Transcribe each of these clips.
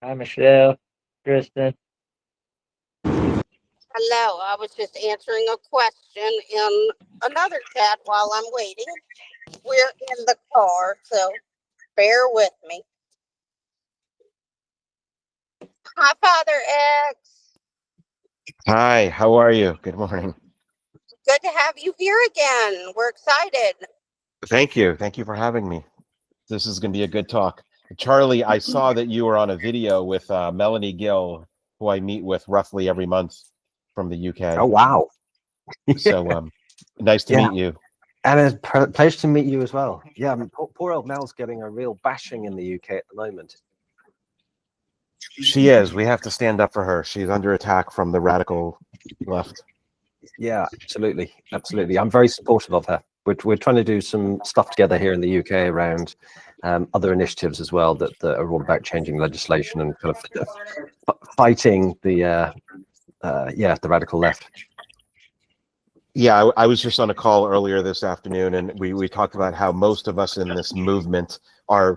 Hi, Michelle, Kristen. Hello, I was just answering a question in another chat while I'm waiting. We're in the car, so bear with me. Hi, Father X. Hi, how are you? Good morning. Good to have you here again. We're excited. Thank you. Thank you for having me. This is going to be a good talk. Charlie, I saw that you were on a video with Melanie Gill, who I meet with roughly every month from the UK. Oh, wow. So nice to meet you. And it's a pleasure to meet you as well. Yeah, poor old Mel's getting a real bashing in the UK at the moment. She is. We have to stand up for her. She's under attack from the radical left. Yeah, absolutely. Absolutely. I'm very supportive of her. We're trying to do some stuff together here in the UK around other initiatives as well that are all about changing legislation and kind of fighting the radical left. Yeah, I was just on a call earlier this afternoon, and we talked about how most of us in this movement are,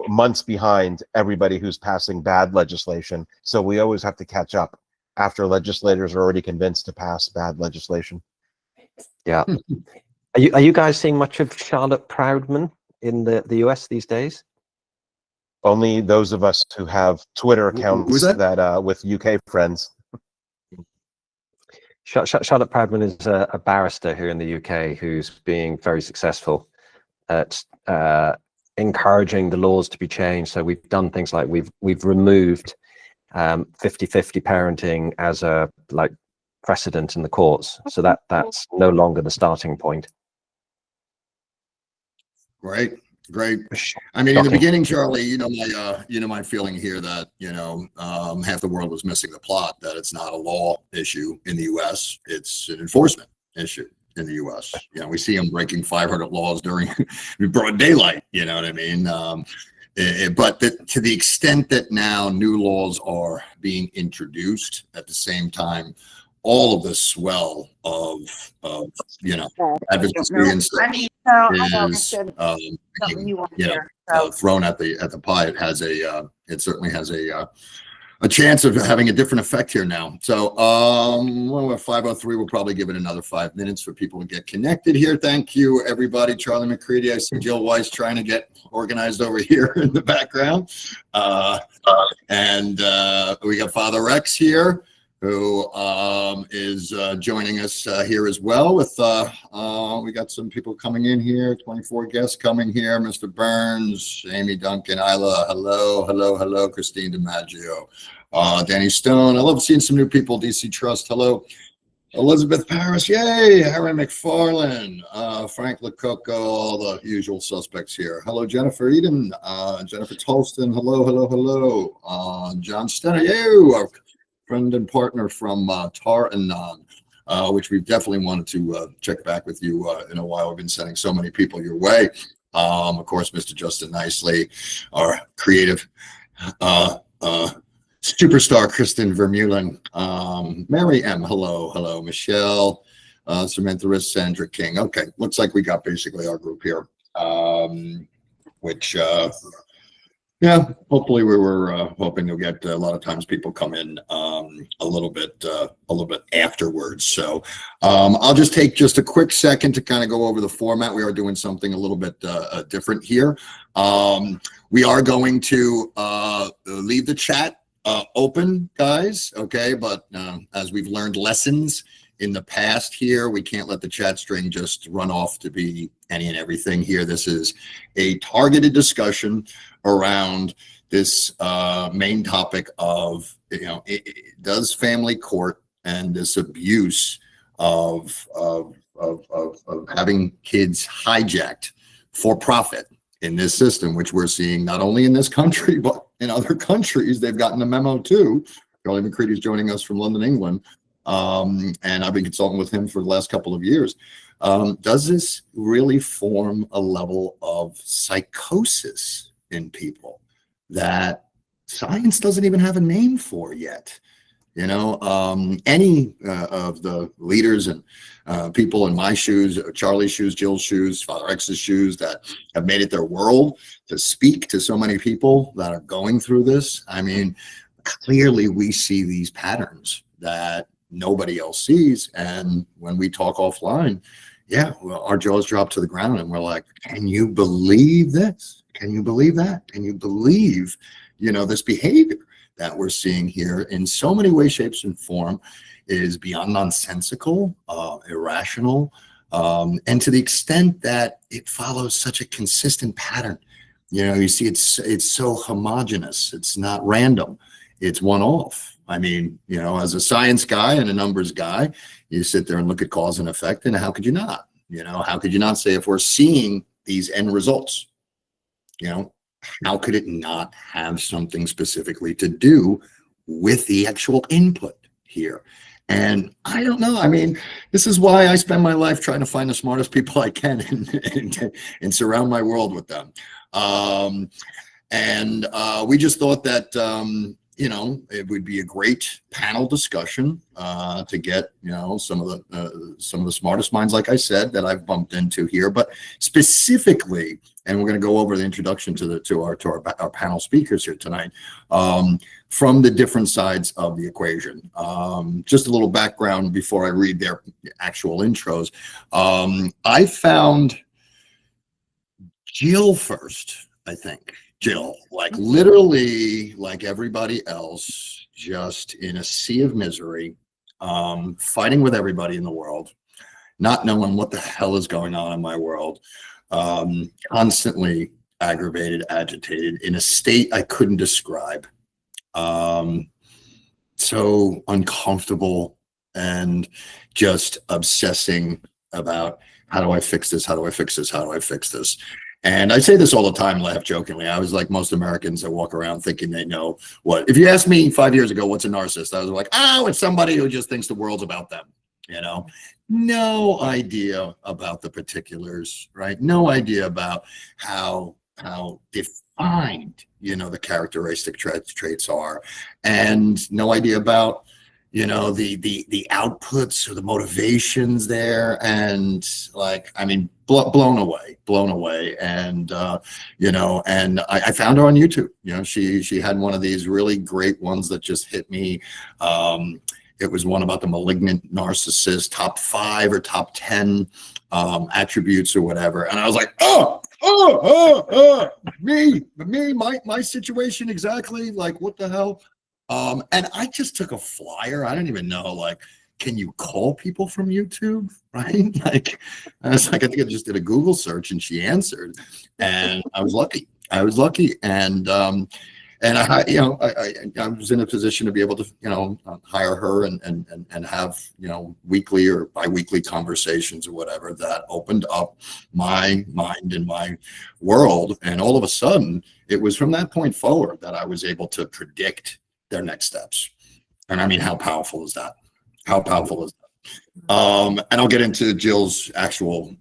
months behind everybody who's passing bad legislation. So we always have to catch up after legislators are already convinced to pass bad legislation. Yeah. Are you guys seeing much of Charlotte Proudman in the US these days? Only those of us who have Twitter accounts that with UK friends. Charlotte Proudman is a barrister here in the UK who's being very successful at encouraging the laws to be changed. So we've done things like we've removed 50-50 parenting as a precedent in the courts. So that's no longer the starting point. Great. I mean, in the beginning, Charlie, my feeling here that half the world was missing the plot, that it's not a law issue in the U.S., it's an enforcement issue in the U.S. We see them breaking 500 laws during broad daylight. You know what I mean? But to the extent that now new laws are being introduced at the same time, all of the swell of advocacy and stuff is thrown at the pie. It certainly has a chance of having a different effect here now. So we're at 5:03. We'll probably give it another 5 minutes for people to get connected here. Thank you, everybody. Charlie McCready. I see Jill Weiss trying to get organized over here in the background. And we got Father X here, who is joining us here as well. With we got some people coming in here, 24 guests coming here. Mr. Burns, Amy Duncan, Isla, hello, Christine DiMaggio, Danny Stone. I love seeing some new people. DC Trust, hello. Elizabeth Paris, yay. Aaron McFarlane, Frank Lococo, all the usual suspects here. Hello, Jennifer Eden, Jennifer Tolston, hello. John Stenner, you, friend and partner from Tar and Non, which we definitely wanted to check back with you in a while. We've been sending so many people your way. Of course, Mr. Justin Nicely, our creative superstar, Kristen Vermeulen, Mary M, hello, Michelle, Samantha, Sandra King. Okay, looks like we got basically our group here, which yeah, hopefully we were hoping to get a lot of times people come in a little bit afterwards. So I'll just take just a quick second to kind of go over the format. We are doing something a little bit different here. We are going to leave the chat open, guys. Okay, but as we've learned lessons in the past here, we can't let the chat string just run off to be any and everything here. This is a targeted discussion around this main topic of, does family court and this abuse of having kids hijacked for profit in this system, which we're seeing not only in this country, but in other countries. They've gotten the memo too. Charlie McCready is joining us from London, England. And I've been consulting with him for the last couple of years. Does this really form a level of psychosis in people that science doesn't even have a name for yet? You know, any of the leaders and people in my shoes, Charlie's shoes, Jill's shoes, Father X's shoes, that have made it their world to speak to so many people that are going through this. I mean, clearly we see these patterns that nobody else sees. And when we talk offline, yeah, well, our jaws drop to the ground and we're like, can you believe this? Can you believe that? Can you believe, you know, this behavior that we're seeing here in so many ways, shapes, and form is beyond nonsensical, irrational, and to the extent that it follows such a consistent pattern. You know, you see it's so homogenous. It's not random. It's one-off. I mean, you know, as a science guy and a numbers guy, you sit there and look at cause and effect, and how could you not? You know, how could you not say if we're seeing these end results, you know, how could it not have something specifically to do with the actual input here? And I don't know. I mean, this is why I spend my life trying to find the smartest people I can and surround my world with them. We just thought that, you know, it would be a great panel discussion to get, you know, some of the smartest minds, like I said, that I've bumped into here, but specifically, and we're going to go over the introduction to our panel speakers here tonight, from the different sides of the equation. Just a little background before I read their actual intros. I found Jill first, I think. Jill, like literally like everybody else, just in a sea of misery, fighting with everybody in the world, not knowing what the hell is going on in my world, constantly aggravated, agitated, in a state I couldn't describe. So uncomfortable and just obsessing about how do I fix this? How do I fix this? How do I fix this? And I say this all the time, laugh jokingly. I was like most Americans that walk around thinking they know what. If you asked me 5 years ago, what's a narcissist? I was like, oh, it's somebody who just thinks the world's about them. You know, no idea about the particulars, right? No idea about how defined, you know, the characteristic traits are, and no idea about, you know, the outputs or the motivations there. And like, I mean, blown away. And, you know, and I found her on YouTube. You know, she had one of these really great ones that just hit me. It was one about the malignant narcissist, top 5 or top 10 attributes or whatever. And I was like, my situation exactly. Like, what the hell? And I just took a flyer. I don't even know, like, can you call people from YouTube? Right? Like, I was like, I think I just did a Google search and she answered, and I was lucky. And I, you know, I was in a position to be able to, you know, hire her and have, you know, weekly or biweekly conversations or whatever that opened up my mind and my world. And all of a sudden, it was from that point forward that I was able to predict their next steps. And I mean, how powerful is that? How powerful is that? And I'll get into Jill's actual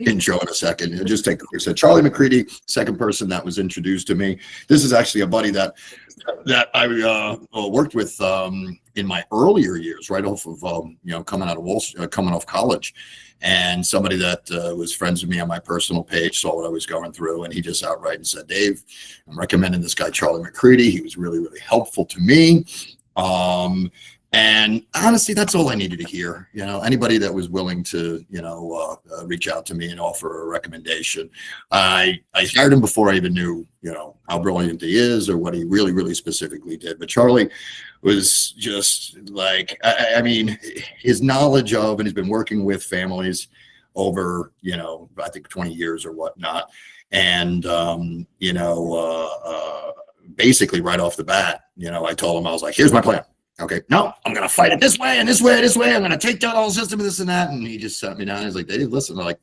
intro in a second. Just take a quick second. Charlie McCready, second person that was introduced to me. This is actually a buddy that I worked with in my earlier years, right off of you know, coming off college. And somebody that was friends with me on my personal page saw what I was going through, and he just outright and said, Dave, I'm recommending this guy, Charlie McCready. He was really, really helpful to me. And honestly, that's all I needed to hear. You know, anybody that was willing to, you know, reach out to me and offer a recommendation. I hired him before I even knew, you know, how brilliant he is or what he really, really specifically did. But Charlie was just like, I mean, his knowledge of, and he's been working with families over, you know, I think 20 years or whatnot. And, you know, basically right off the bat, you know, I told him, I was like, here's my plan. Okay, no, I'm going to fight it this way and this way and this way. I'm going to take down the whole system and this and that. And he just sat me down. He's like, Dave, listen, I'm like,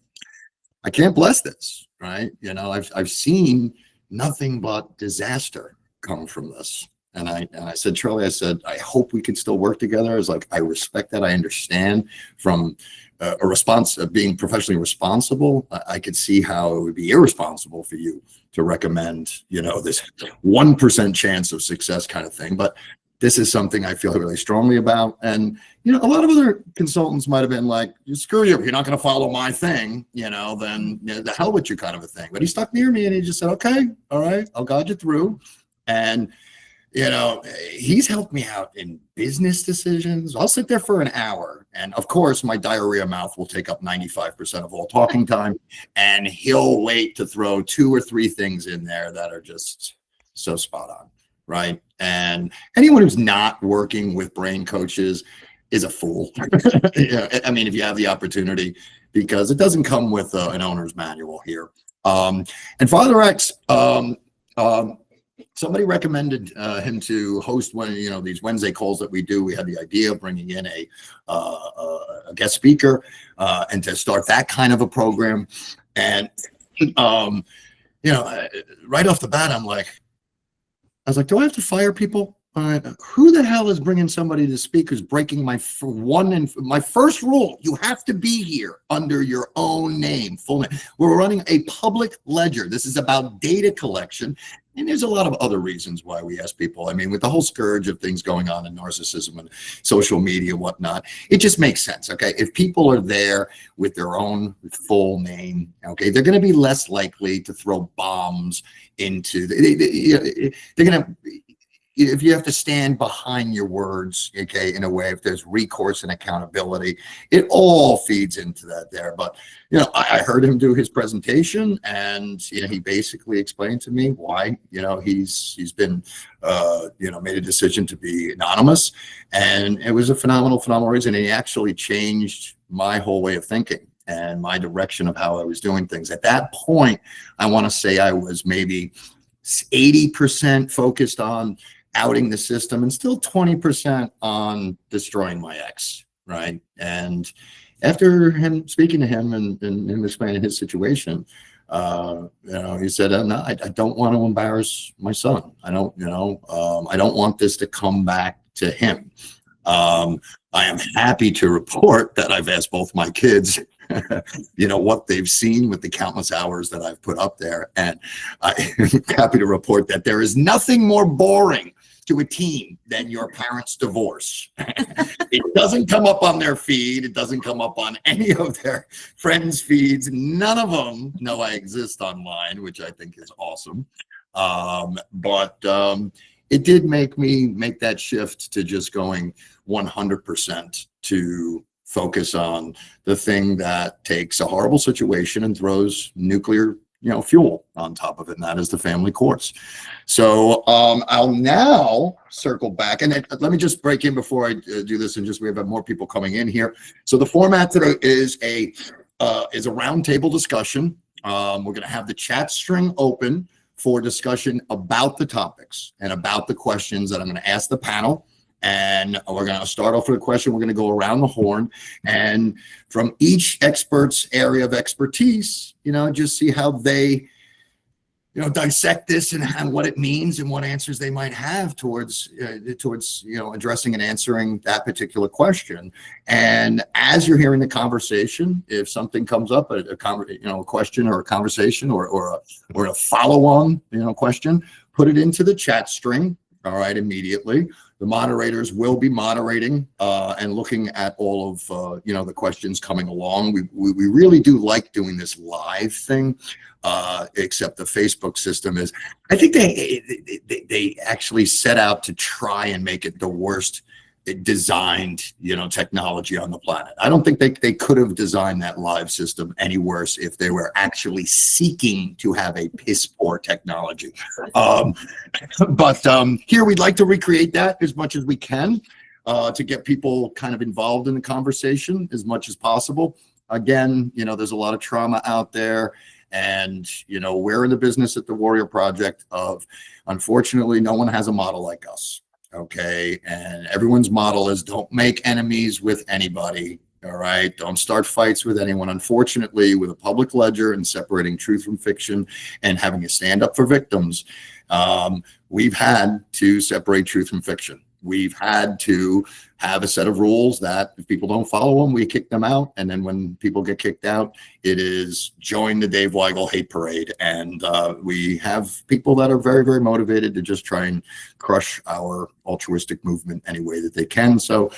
I can't bless this, right? You know, I've seen nothing but disaster come from this. And I said, Charlie, I said, I hope we can still work together. I was like, I respect that. I understand from a response of being professionally responsible. I could see how it would be irresponsible for you to recommend, you know, this 1% chance of success kind of thing. But this is something I feel really strongly about. And, you know, a lot of other consultants might have been like, screw you, if you're not going to follow my thing, you know, then you know, the hell with you kind of a thing. But he stuck near me and he just said, okay, all right, I'll guide you through. And, you know, he's helped me out in business decisions. I'll sit there for an hour. And of course, my diarrhea mouth will take up 95% of all talking time. And he'll wait to throw 2 or 3 things in there that are just so spot on. Right. And anyone who's not working with brain coaches is a fool. Yeah, I mean, if you have the opportunity, because it doesn't come with an owner's manual here. And Father X, somebody recommended him to host one, you know, these Wednesday calls that we do. We had the idea of bringing in a guest speaker and to start that kind of a program. And, you know, right off the bat, I was like, do I have to fire people? Who the hell is bringing somebody to speak who's breaking my first rule? You have to be here under your own name, full name. We're running a public ledger. This is about data collection. And there's a lot of other reasons why we ask people. I mean, with the whole scourge of things going on in narcissism and social media, whatnot, it just makes sense. Okay. If people are there with their own full name, okay, they're going to be less likely to throw bombs into they're going to, if you have to stand behind your words, okay, in a way, if there's recourse and accountability, it all feeds into that there. But, you know, I heard him do his presentation and, you know, he basically explained to me why, you know, he's been, you know, made a decision to be anonymous. And it was a phenomenal reason. And he actually changed my whole way of thinking and my direction of how I was doing things. At that point, I want to say I was maybe 80% focused on outing the system and still 20% on destroying my ex, right? And after him speaking to him and him explaining his situation, you know, he said, no, I don't want to embarrass my son. I don't, you know, I don't want this to come back to him. I am happy to report that I've asked both my kids, you know, what they've seen with the countless hours that I've put up there. And I'm happy to report that there is nothing more boring to a teen than your parents' divorce. It doesn't come up on their feed. It doesn't come up on any of their friends' feeds. None of them know I exist online, which I think is awesome. But it did make me make that shift to just going 100% to focus on the thing that takes a horrible situation and throws nuclear, you know, fuel on top of it, and that is the family course. So I'll now circle back, and let me just break in before I do this, and just we have more people coming in here. So the format today is a roundtable discussion. We're going to have the chat string open for discussion about the topics and about the questions that I'm going to ask the panel. And we're going to start off with a question. We're going to go around the horn, and from each expert's area of expertise, you know, just see how they, you know, dissect this and what it means and what answers they might have towards, you know, addressing and answering that particular question. And as you're hearing the conversation, if something comes up, a question or a conversation or a follow-on, you know, question, put it into the chat string. All right, immediately. The moderators will be moderating and looking at all of you know, the questions coming along. We really do like doing this live thing, except the Facebook system is, I think they actually set out to try and make it the worst designed, you know, technology on the planet. I don't think they could have designed that live system any worse if they were actually seeking to have a piss poor technology. But here we'd like to recreate that as much as we can to get people kind of involved in the conversation as much as possible. Again, you know, there's a lot of trauma out there. And, you know, we're in the business at the Warrior Project of, unfortunately, no one has a model like us. Okay. And everyone's model is don't make enemies with anybody. All right. Don't start fights with anyone. Unfortunately, with a public ledger and separating truth from fiction and having to stand up for victims, we've had to separate truth from fiction. we've had to have a set of rules that if people don't follow them, we kick them out. And then when people get kicked out, it is join the Dave Weigel hate parade. And we have people that are very, very motivated to just try and crush our altruistic movement any way that they can. So,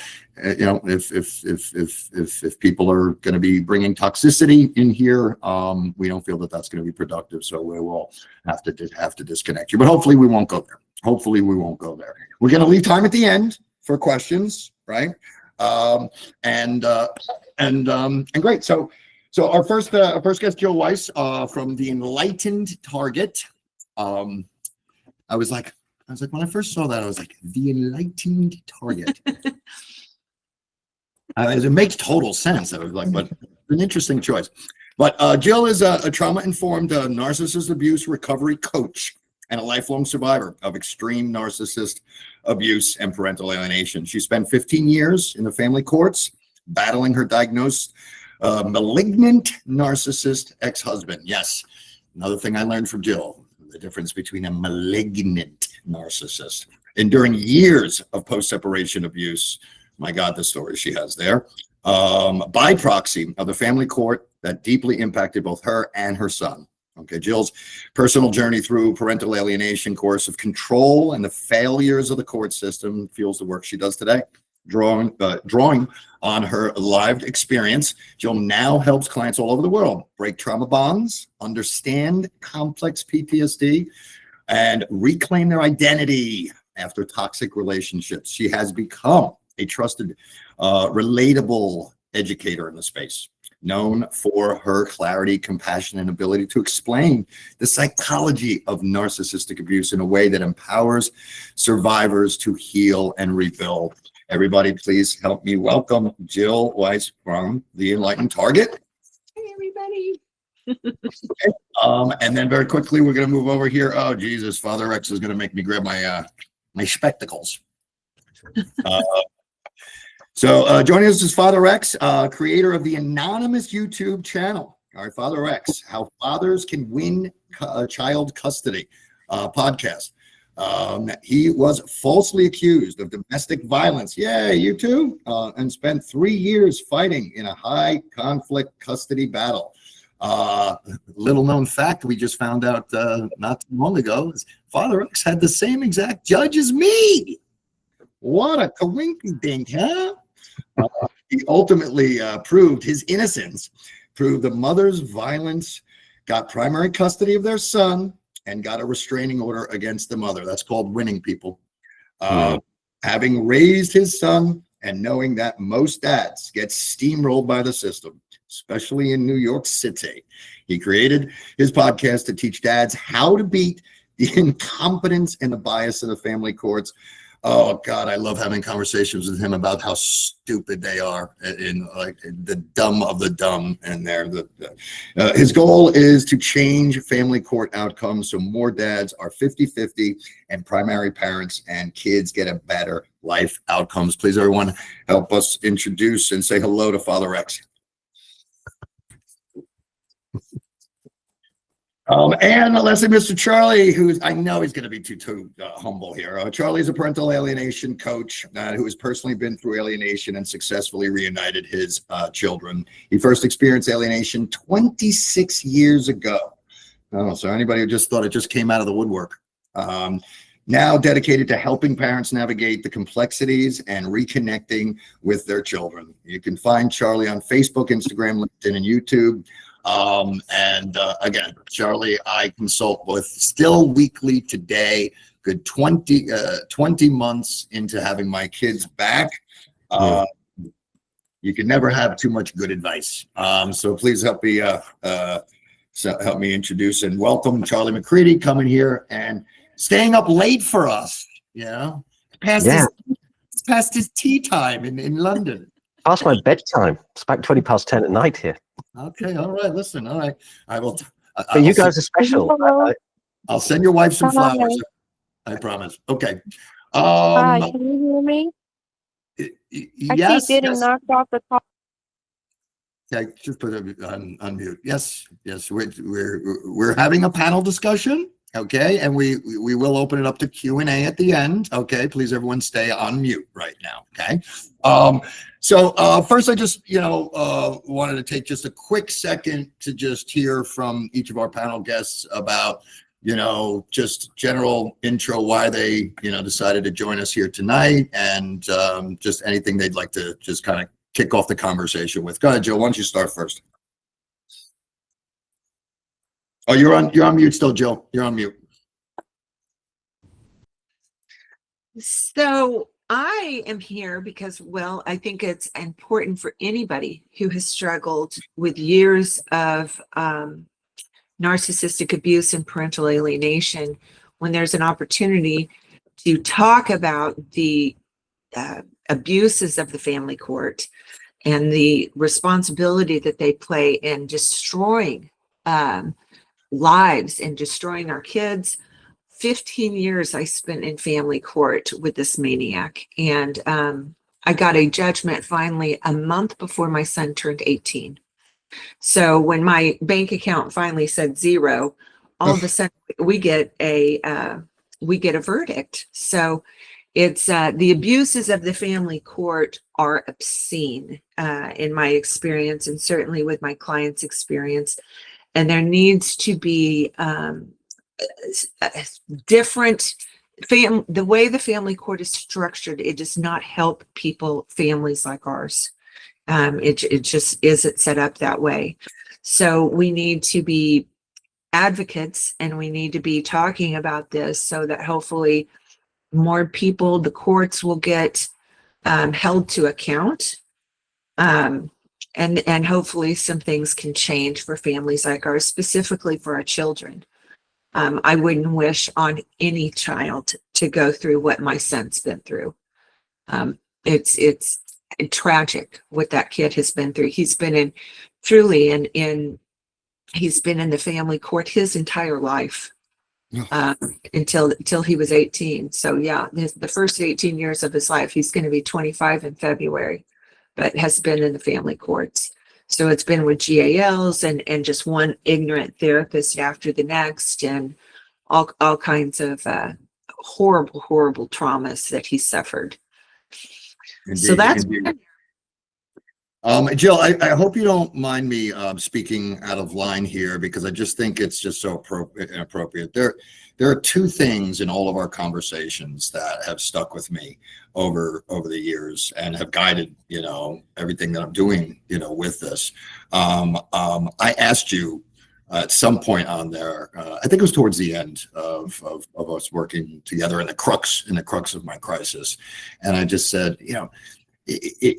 you know, if people are going to be bringing toxicity in here, we don't feel that that's going to be productive. So we will have to disconnect you. But hopefully we won't go there. Hopefully we won't go there. We're going to leave time at the end for questions, right? And great. So our first guest, Jill Weiss, from the Enlightened Target. I was like, when I first saw that, I was like, the Enlightened Target. It makes total sense. I was like, but an interesting choice. But Jill is a trauma-informed narcissist abuse recovery coach and a lifelong survivor of extreme narcissist abuse and parental alienation. She spent 15 years in the family courts battling her diagnosed malignant narcissist ex-husband. Yes, another thing I learned from Jill, the difference between a malignant narcissist. Enduring years of post-separation abuse. My God, the story she has there. By proxy of the family court that deeply impacted both her and her son. Okay, Jill's personal journey through parental alienation, coercive control, and the failures of the court system fuels the work she does today. Drawing on her lived experience, Jill now helps clients all over the world break trauma bonds, understand complex PTSD, and reclaim their identity after toxic relationships. She has become a trusted, relatable educator in the space, known for her clarity, compassion, and ability to explain the psychology of narcissistic abuse in a way that empowers survivors to heal and rebuild. Everybody, please help me welcome Jill Weiss from the Enlightened Target. Hey, everybody. Okay. And then very quickly, we're going to move over here. Oh, Jesus, Father X is going to make me grab my spectacles. So joining us is Father X, creator of the anonymous YouTube channel. All right, Father X, How Fathers Can Win Child Custody podcast. He was falsely accused of domestic violence. Yeah, you too. And spent 3 years fighting in a high conflict custody battle. Little known fact we just found out not too long ago is Father X had the same exact judge as me. What a coinky-dink, huh? He ultimately proved his innocence, proved the mother's violence, got primary custody of their son, and got a restraining order against the mother. That's called winning, people. Having raised his son and knowing that most dads get steamrolled by the system, especially in New York City, he created his podcast to teach dads how to beat the incompetence and the bias of the family courts. Oh God, I love having conversations with him about how stupid they are, in like the dumb of the dumb. And his goal is to change family court outcomes so more dads are 50-50 and primary parents and kids get a better life outcomes. Please, everyone, help us introduce and say hello to Father X. And lastly, Mr. Charlie, I know he's going to be too humble here. Charlie's a parental alienation coach who has personally been through alienation and successfully reunited his children. He first experienced alienation 26 years ago. Oh, so anybody who just thought it just came out of the woodwork. Now dedicated to helping parents navigate the complexities and reconnecting with their children. You can find Charlie on Facebook, Instagram, LinkedIn, and YouTube. Again, Charlie, I consult with still weekly today, good 20 months into having my kids back. You can never have too much good advice. So please help me introduce and welcome Charlie McCready coming here and staying up late for us. You know, past his tea time in London. Past my bedtime. It's about 20 past 10 at night here. Okay, all right. Listen, all right. I will. But you guys are special. I'll send your wife some flowers. I promise. Okay. Hi, can you hear me? I keep getting knocked off the call. Okay, just put it on mute. Yes. We're having a panel discussion. Okay, and we will open it up to Q&A at the end. Okay, please everyone stay on mute right now. Okay. So first I just wanted to take just a quick second to just hear from each of our panel guests about just general intro, why they decided to join us here tonight, and just anything they'd like to just kind of kick off the conversation with. Go ahead, Joe. Why don't you start first? Oh, you're on mute still, Jill. You're on mute. So I am here because, well, I think it's important for anybody who has struggled with years of narcissistic abuse and parental alienation, when there's an opportunity to talk about the abuses of the family court and the responsibility that they play in destroying lives and destroying our kids. 15 years I spent in family court with this maniac, and I got a judgment finally a month before my son turned 18. So when my bank account finally said zero, all of a sudden we get a verdict. So it's the abuses of the family court are obscene in my experience, and certainly with my clients' experience. And there needs to be different the way the family court is structured. It does not help families like ours. It just isn't set up that way. So we need to be advocates, and we need to be talking about this so that hopefully more people, the courts, will get held to account. And hopefully some things can change for families like ours, specifically for our children. I wouldn't wish on any child to go through what my son's been through. It's tragic what that kid has been through. He's been he's been in the family court his entire life, until he was 18. So yeah, the first 18 years of his life, he's going to be 25 in February, but has been in the family courts. So it's been with GALs and just one ignorant therapist after the next, and all kinds of horrible traumas that he suffered. Indeed, So that's indeed. Jill, I hope you don't mind me speaking out of line here, because I just think it's just so inappropriate. There are two things in all of our conversations that have stuck with me over the years and have guided everything that I'm doing with this. I asked you at some point on there, I think it was towards the end of us working together in the crux of my crisis, and I just said,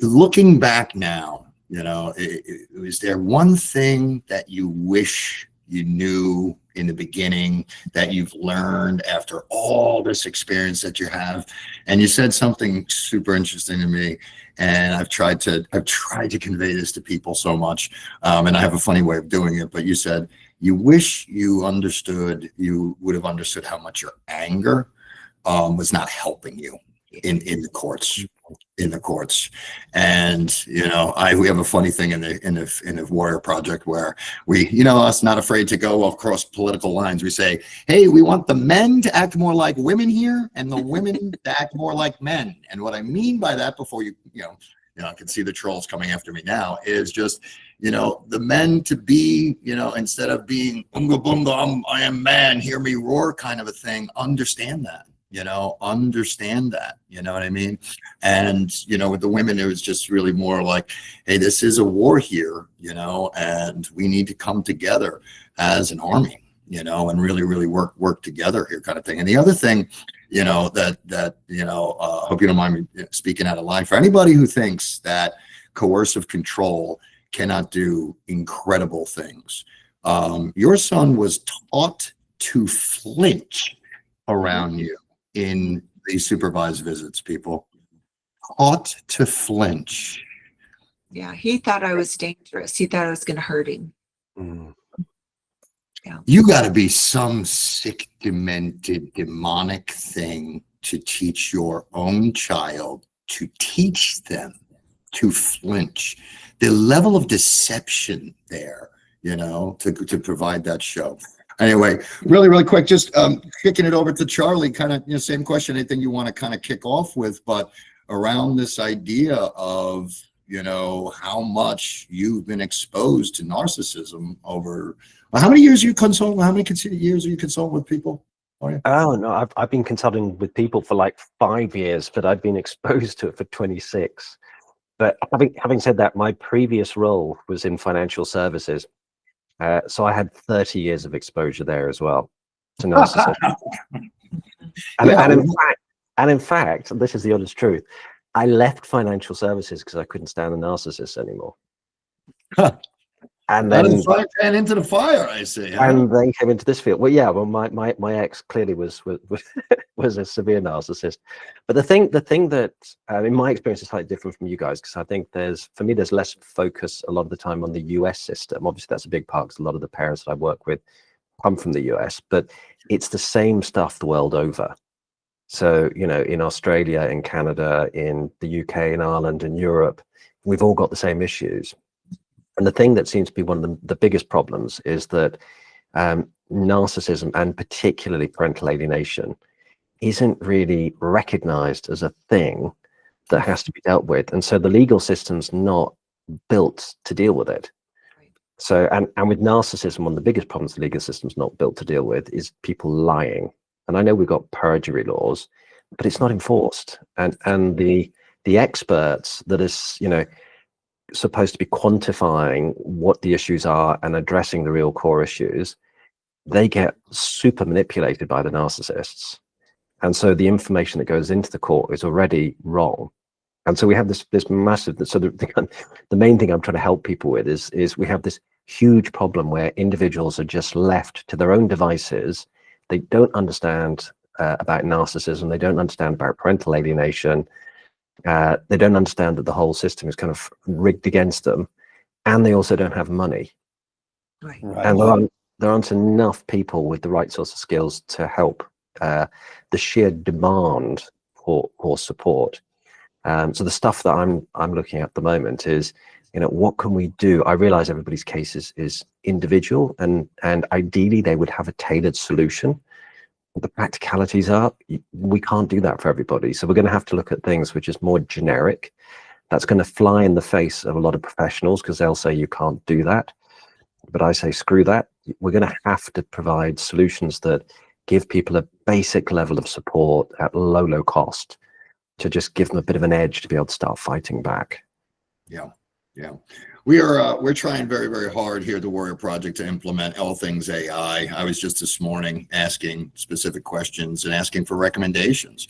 looking back now, is there one thing that you wish you knew in the beginning that you've learned after all this experience that you have? And you said something super interesting to me, and I've tried to convey this to people so much, and I have a funny way of doing it, but you said you wish you would have understood how much your anger was not helping you in the courts. And we have a funny thing in the Warrior Project where we, us not afraid to go across political lines. We say, hey, we want the men to act more like women here, and the women to act more like men. And what I mean by that, before I can see the trolls coming after me now, is just the men to be, instead of being bunga bunga, I am man, hear me roar kind of a thing, understand that. Understand that, you know what I mean? And, with the women, it was just really more like, hey, this is a war here, and we need to come together as an army, and really, really work together here kind of thing. And the other thing, hope you don't mind me speaking out of line, for anybody who thinks that coercive control cannot do incredible things. Your son was taught to flinch around you in these supervised visits, people. Taught to flinch. Yeah, he thought I was dangerous. He thought I was going to hurt him. Yeah. You got to be some sick, demented, demonic thing to teach your own child, to teach them to flinch. The level of deception there, to provide that show. Anyway, really quick, just kicking it over to Charlie, kind of, same question, anything you want to kind of kick off with, but around this idea of, how much you've been exposed to narcissism over, how many years you consult, how many years are you consulting with people? Oh no, I've been consulting with people for like 5 years, but I've been exposed to it for 26. But having said that, my previous role was in financial services. So I had 30 years of exposure there as well to narcissism. and in fact, this is the honest truth, I left financial services because I couldn't stand the narcissists anymore. And then into the fire, I see. Huh? And then came into this field. Well, yeah. Well, my ex clearly was a severe narcissist. But the thing that in my experience is slightly different from you guys, because I think for me there's less focus a lot of the time on the US system. Obviously, that's a big part because a lot of the parents that I work with come from the US, but it's the same stuff the world over. So in Australia, in Canada, in the UK, in Ireland, in Europe, we've all got the same issues. And the thing that seems to be one of the biggest problems is that narcissism, and particularly parental alienation, isn't really recognized as a thing that has to be dealt with. And so the legal system's not built to deal with it. So, and with narcissism, one of the biggest problems the legal system's not built to deal with is people lying. And I know we've got perjury laws, but it's not enforced. And the experts that is, supposed to be quantifying what the issues are and addressing the real core issues, they get super manipulated by the narcissists. And so the information that goes into the court is already wrong. And so we have this massive, so the main thing I'm trying to help people with is we have this huge problem where individuals are just left to their own devices. They don't understand about narcissism. They don't understand about parental alienation. They don't understand that the whole system is kind of rigged against them, and they also don't have money. Right. And there aren't enough people with the right sorts of skills to help the sheer demand for support. So the stuff that I'm looking at the moment is, what can we do? I realize everybody's case is individual, and ideally they would have a tailored solution. The practicalities are we can't do that for everybody, so we're going to have to look at things which is more generic. That's going to fly in the face of a lot of professionals because they'll say you can't do that, but I say screw that. We're going to have to provide solutions that give people a basic level of support at low cost to just give them a bit of an edge to be able to start fighting back. Yeah we're trying very, very hard here at the Warrior Project to implement all things AI. I was just this morning asking specific questions and asking for recommendations.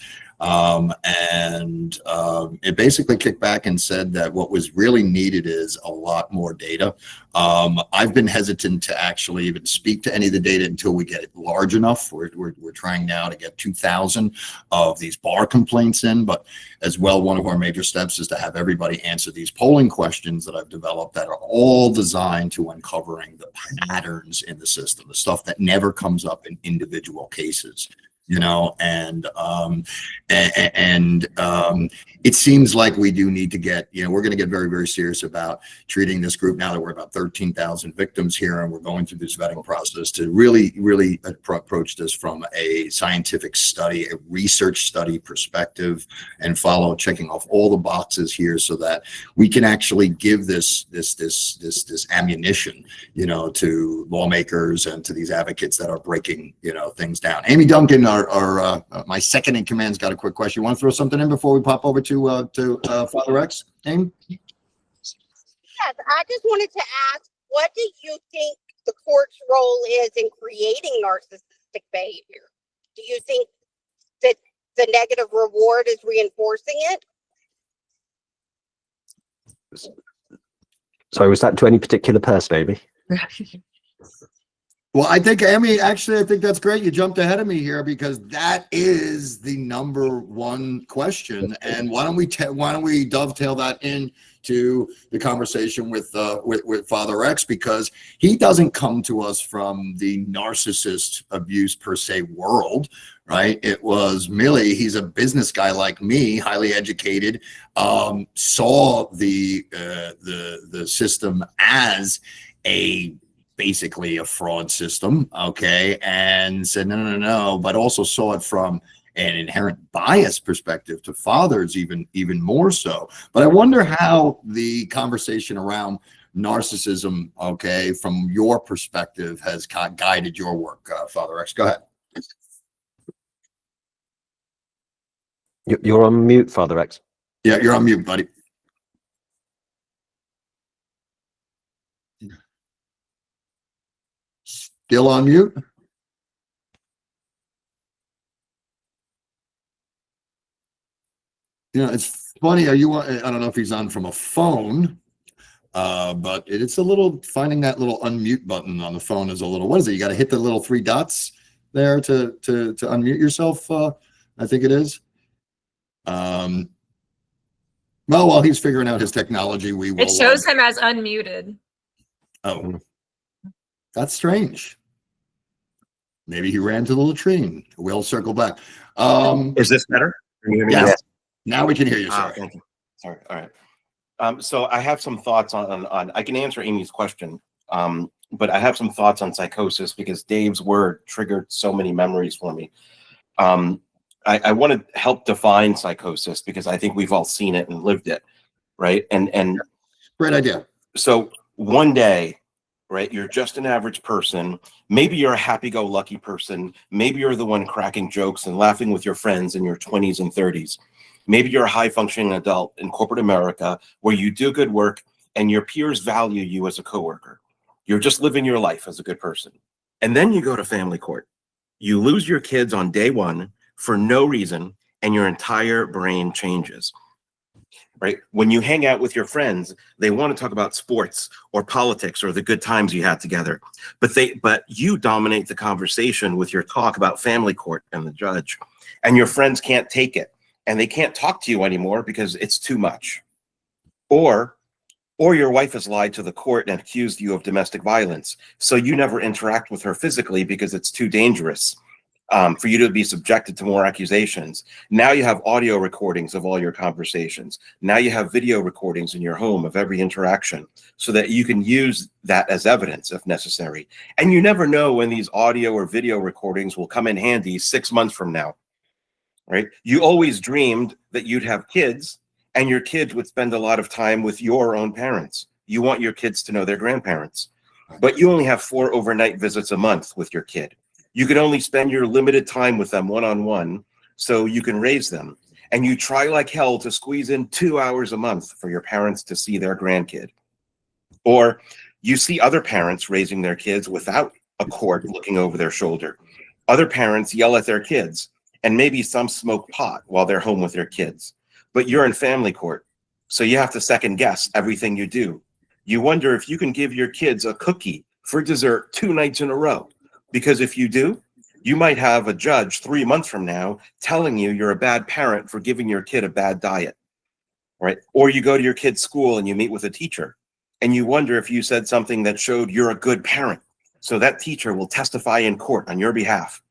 It basically kicked back and said that what was really needed is a lot more data. I've been hesitant to actually even speak to any of the data until we get it large enough. We're trying now to get 2,000 of these bar complaints in, but as well, one of our major steps is to have everybody answer these polling questions that I've developed that are all designed to uncovering the patterns in the system, the stuff that never comes up in individual cases. It seems like we do need to get, we're going to get very, very serious about treating this group now that we're about 13,000 victims here, and we're going through this vetting process to really, really approach this from a scientific study, a research study perspective, and checking off all the boxes here so that we can actually give this ammunition, to lawmakers and to these advocates that are breaking, things down. Amy Duncan, our my second in command's got a quick question. You want to throw something in before we pop over to Father X? Amy? Yes, I just wanted to ask, what do you think the court's role is in creating narcissistic behavior? Do you think that the negative reward is reinforcing it? Sorry, was that to any particular person, Amy? Well, I think, Amy, actually, I think that's great. You jumped ahead of me here because that is the number one question. And why don't we dovetail that into the conversation with Father X, because he doesn't come to us from the narcissist abuse per se world, right? It was Millie. He's a business guy like me, highly educated, saw the system as a basically a fraud system, okay, and said no, but also saw it from an inherent bias perspective to fathers, even more so. But I wonder how the conversation around narcissism, okay, from your perspective, has guided your work, Father X. Go ahead. You're on mute, Father X. Yeah, you're on mute, buddy. Still on mute? You know, it's funny. I don't know if he's on from a phone, but it's a little, finding that little unmute button on the phone is a little, what is it? You got to hit the little 3 dots there to unmute yourself. I think it is. Well, while he's figuring out his technology, we will. It shows him as unmuted. Oh, that's strange. Maybe he ran to the latrine. We'll circle back. Is this better? Can you hear me Yes. now? Now we can hear you. Sorry. Thank you. Sorry. All right. So I have some thoughts on I can answer Amy's question, but I have some thoughts on psychosis because Dave's word triggered so many memories for me. I want to help define psychosis because I think we've all seen it and lived it, right? And Great idea. So one day, right, you're just an average person. Maybe you're a happy-go-lucky person. Maybe you're the one cracking jokes and laughing with your friends in your 20s and 30s. Maybe you're a high-functioning adult in corporate America where you do good work and your peers value you as a coworker. You're just living your life as a good person. And then you go to family court. You lose your kids on day one for no reason, and your entire brain changes. Right? When you hang out with your friends, they want to talk about sports or politics or the good times you had together. But you dominate the conversation with your talk about family court and the judge. And your friends can't take it. And they can't talk to you anymore because it's too much. Or your wife has lied to the court and accused you of domestic violence. So you never interact with her physically because it's too dangerous for you to be subjected to more accusations. Now you have audio recordings of all your conversations. Now you have video recordings in your home of every interaction so that you can use that as evidence if necessary. And you never know when these audio or video recordings will come in handy 6 months from now, right? You always dreamed that you'd have kids and your kids would spend a lot of time with your own parents. You want your kids to know their grandparents, but you only have 4 overnight visits a month with your kid. You can only spend your limited time with them one-on-one so you can raise them. And you try like hell to squeeze in 2 hours a month for your parents to see their grandkid. Or you see other parents raising their kids without a court looking over their shoulder. Other parents yell at their kids, and maybe some smoke pot while they're home with their kids. But you're in family court, so you have to second guess everything you do. You wonder if you can give your kids a cookie for dessert 2 nights in a row. Because if you do, you might have a judge 3 months from now telling you you're a bad parent for giving your kid a bad diet, right? Or you go to your kid's school and you meet with a teacher and you wonder if you said something that showed you're a good parent. So that teacher will testify in court on your behalf.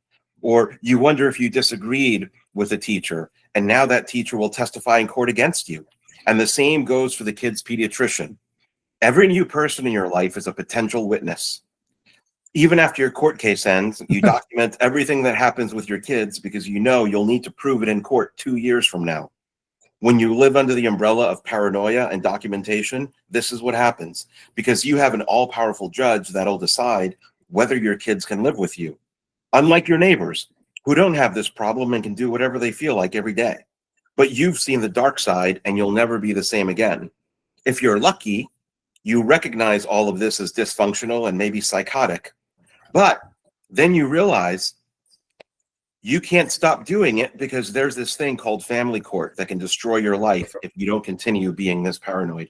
Or you wonder if you disagreed with a teacher and now that teacher will testify in court against you. And the same goes for the kid's pediatrician. Every new person in your life is a potential witness. Even after your court case ends, you document everything that happens with your kids because you know you'll need to prove it in court 2 years from now. When you live under the umbrella of paranoia and documentation, this is what happens because you have an all-powerful judge that'll decide whether your kids can live with you. Unlike your neighbors who don't have this problem and can do whatever they feel like every day. But you've seen the dark side and you'll never be the same again. If you're lucky, you recognize all of this as dysfunctional and maybe psychotic. But then you realize you can't stop doing it because there's this thing called family court that can destroy your life if you don't continue being this paranoid.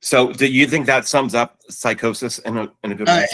So do you think that sums up psychosis in a good way?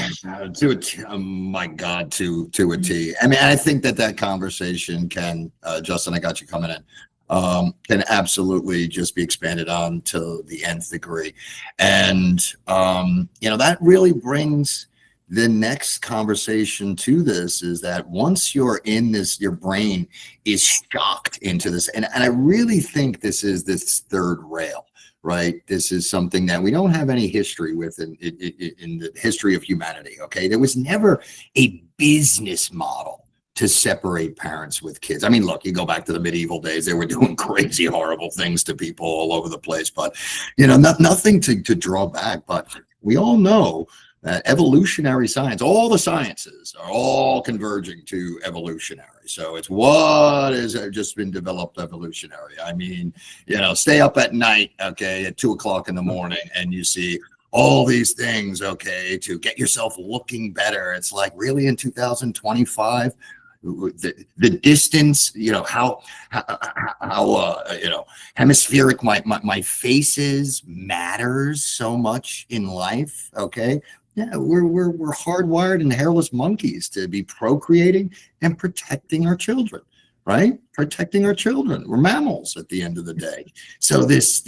My God, to a T. I mean, I think that conversation can, Justin, I got you coming in, can absolutely just be expanded on to the nth degree. And, that really brings the next conversation to this is that once you're in this, your brain is shocked into this. And I really think this is this third rail, right? This is something that we don't have any history with in the history of humanity, okay? There was never a business model to separate parents with kids. I mean, look, you go back to the medieval days, they were doing crazy, horrible things to people all over the place, but, you know, nothing to draw back. But we all know that evolutionary science, all the sciences are all converging to evolutionary. So it's what has just been developed evolutionary. I mean, you know, stay up at night, okay, at 2 o'clock in the morning, and you see all these things, okay, to get yourself looking better. It's like, really, in 2025, the distance, you know, how you know, hemispheric my face is matters so much in life, okay? Yeah, we're hardwired and hairless monkeys to be procreating and protecting our children, right? Protecting our children. We're mammals at the end of the day. So this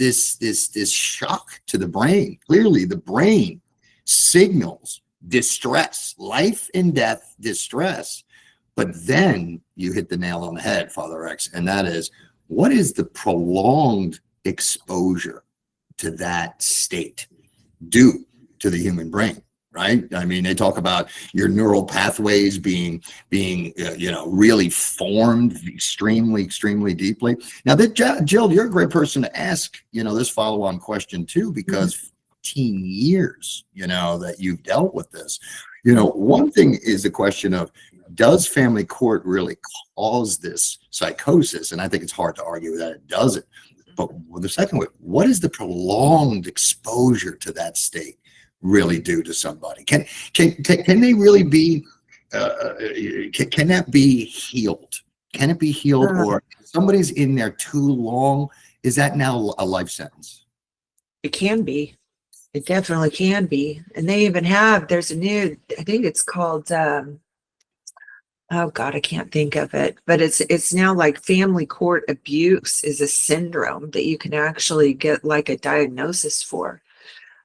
shock to the brain, clearly the brain signals distress, life and death distress. But then you hit the nail on the head, Father X, and that is, what is the prolonged exposure to that state due to the human brain? Right? I mean, they talk about your neural pathways being you know, really formed extremely deeply. Now, that Jill, you're a great person to ask, you know, this follow-on question too, because 15 years, you know, that you've dealt with this. You know, one thing is the question of, does family court really cause this psychosis? And I think it's hard to argue that it doesn't. But the second way, what is the prolonged exposure to that state really do to somebody? Can they really be can that be healed? Can it be healed? Or if somebody's in there too long, is that now a life sentence? It can be. It definitely can be. And they even have, there's a new, I think it's called oh God, I can't think of it, but it's now like family court abuse is a syndrome that you can actually get like a diagnosis for.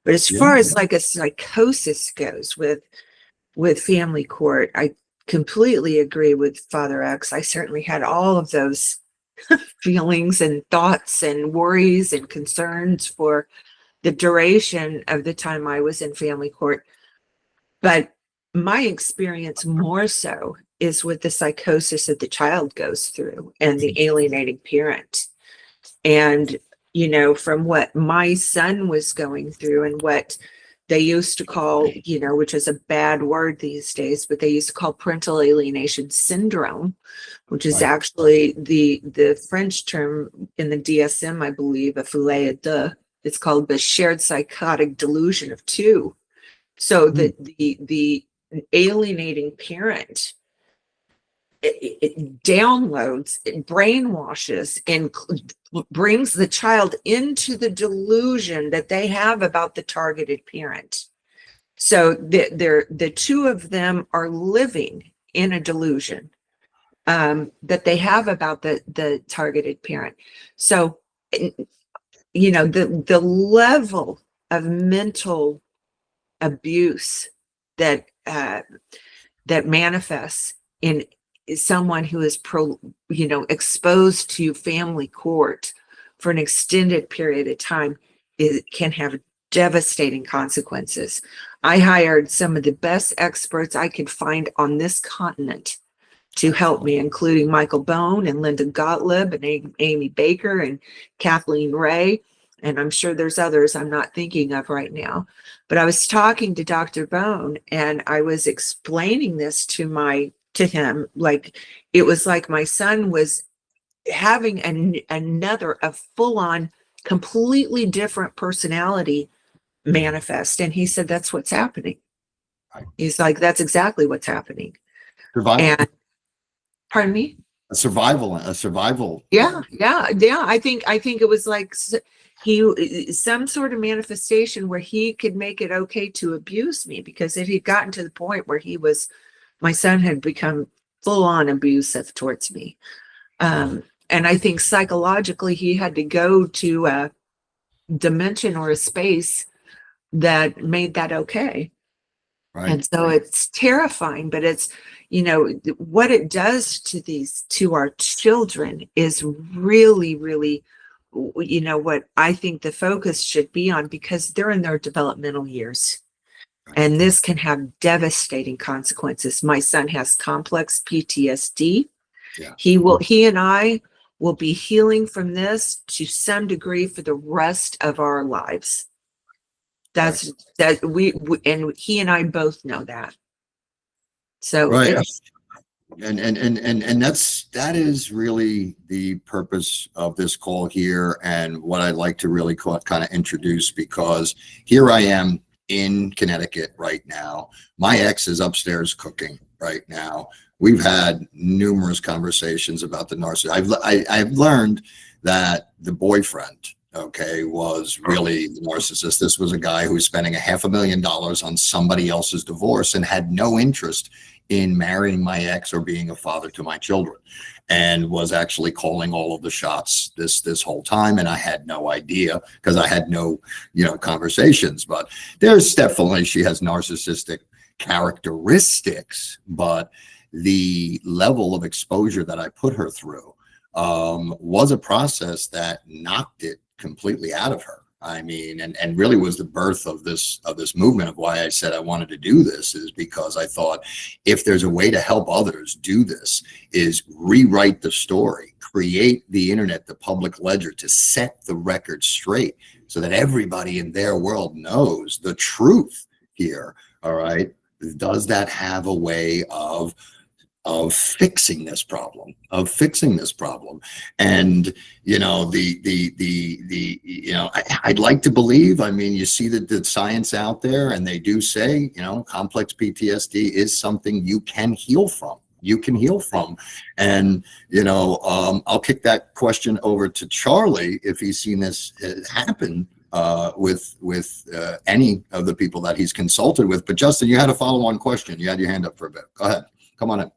But as far as like a psychosis goes with family court, I completely agree with Father X. I certainly had all of those feelings and thoughts and worries and concerns for the duration of the time I was in family court. But my experience more so is with the psychosis that the child goes through and the alienating parent. And you know, from what my son was going through and what they used to call, you know, which is a bad word these days, but they used to call parental alienation syndrome, which is actually the French term in the DSM, I believe, a folie à deux. It's called the shared psychotic delusion of two. So the alienating parent, it downloads, it brainwashes, and brings the child into the delusion that they have about the targeted parent. So the two of them are living in a delusion that they have about the targeted parent. So, you know, the level of mental abuse that manifests in someone who is exposed to family court for an extended period of time, it can have devastating consequences. I hired some of the best experts I could find on this continent to help me, including Michael Bone and Linda Gottlieb and Amy Baker and Kathleen Ray. And I'm sure there's others I'm not thinking of right now. But I was talking to Dr. Bone and I was explaining this to him, like it was like my son was having a full-on, completely different personality manifest. And he said, that's what's happening. He's like, that's exactly what's happening. Survival. And pardon me? A survival. Yeah. I think it was like some sort of manifestation where he could make it okay to abuse me, because it had gotten to the point where my son had become full-on abusive towards me. And I think psychologically he had to go to a dimension or a space that made that okay. Right. And so it's terrifying, but it's, you know, what it does to our children is really, really you know, what I think the focus should be on, because they're in their developmental years. And this can have devastating consequences. My son has complex PTSD. Yeah. He and I will be healing from this to some degree for the rest of our lives. That we and he and I both know that. So right. And that is really the purpose of this call here, and what I'd like to really kind of introduce, because here I am in Connecticut right now. My ex is upstairs cooking right now. We've had numerous conversations about the narcissist. I've learned that the boyfriend, okay, was really the narcissist. This was a guy who was spending $500,000 on somebody else's divorce and had no interest in marrying my ex or being a father to my children, and was actually calling all of the shots this whole time. And I had no idea, because I had no, conversations. But there's definitely, she has narcissistic characteristics, but the level of exposure that I put her through was a process that knocked it completely out of her. I mean, and really was the birth of this movement, of why I said I wanted to do this, is because I thought, if there's a way to help others do this, is rewrite the story, create the internet, the public ledger, to set the record straight so that everybody in their world knows the truth here. All right. Does that have a way of fixing this problem, And, I'd like to believe, I mean, you see the science out there, and they do say, complex PTSD is something you can heal from. And, I'll kick that question over to Charlie, if he's seen this happen with any of the people that he's consulted with. But Justin, you had a follow-on question. You had your hand up for a bit. Go ahead. Come on in.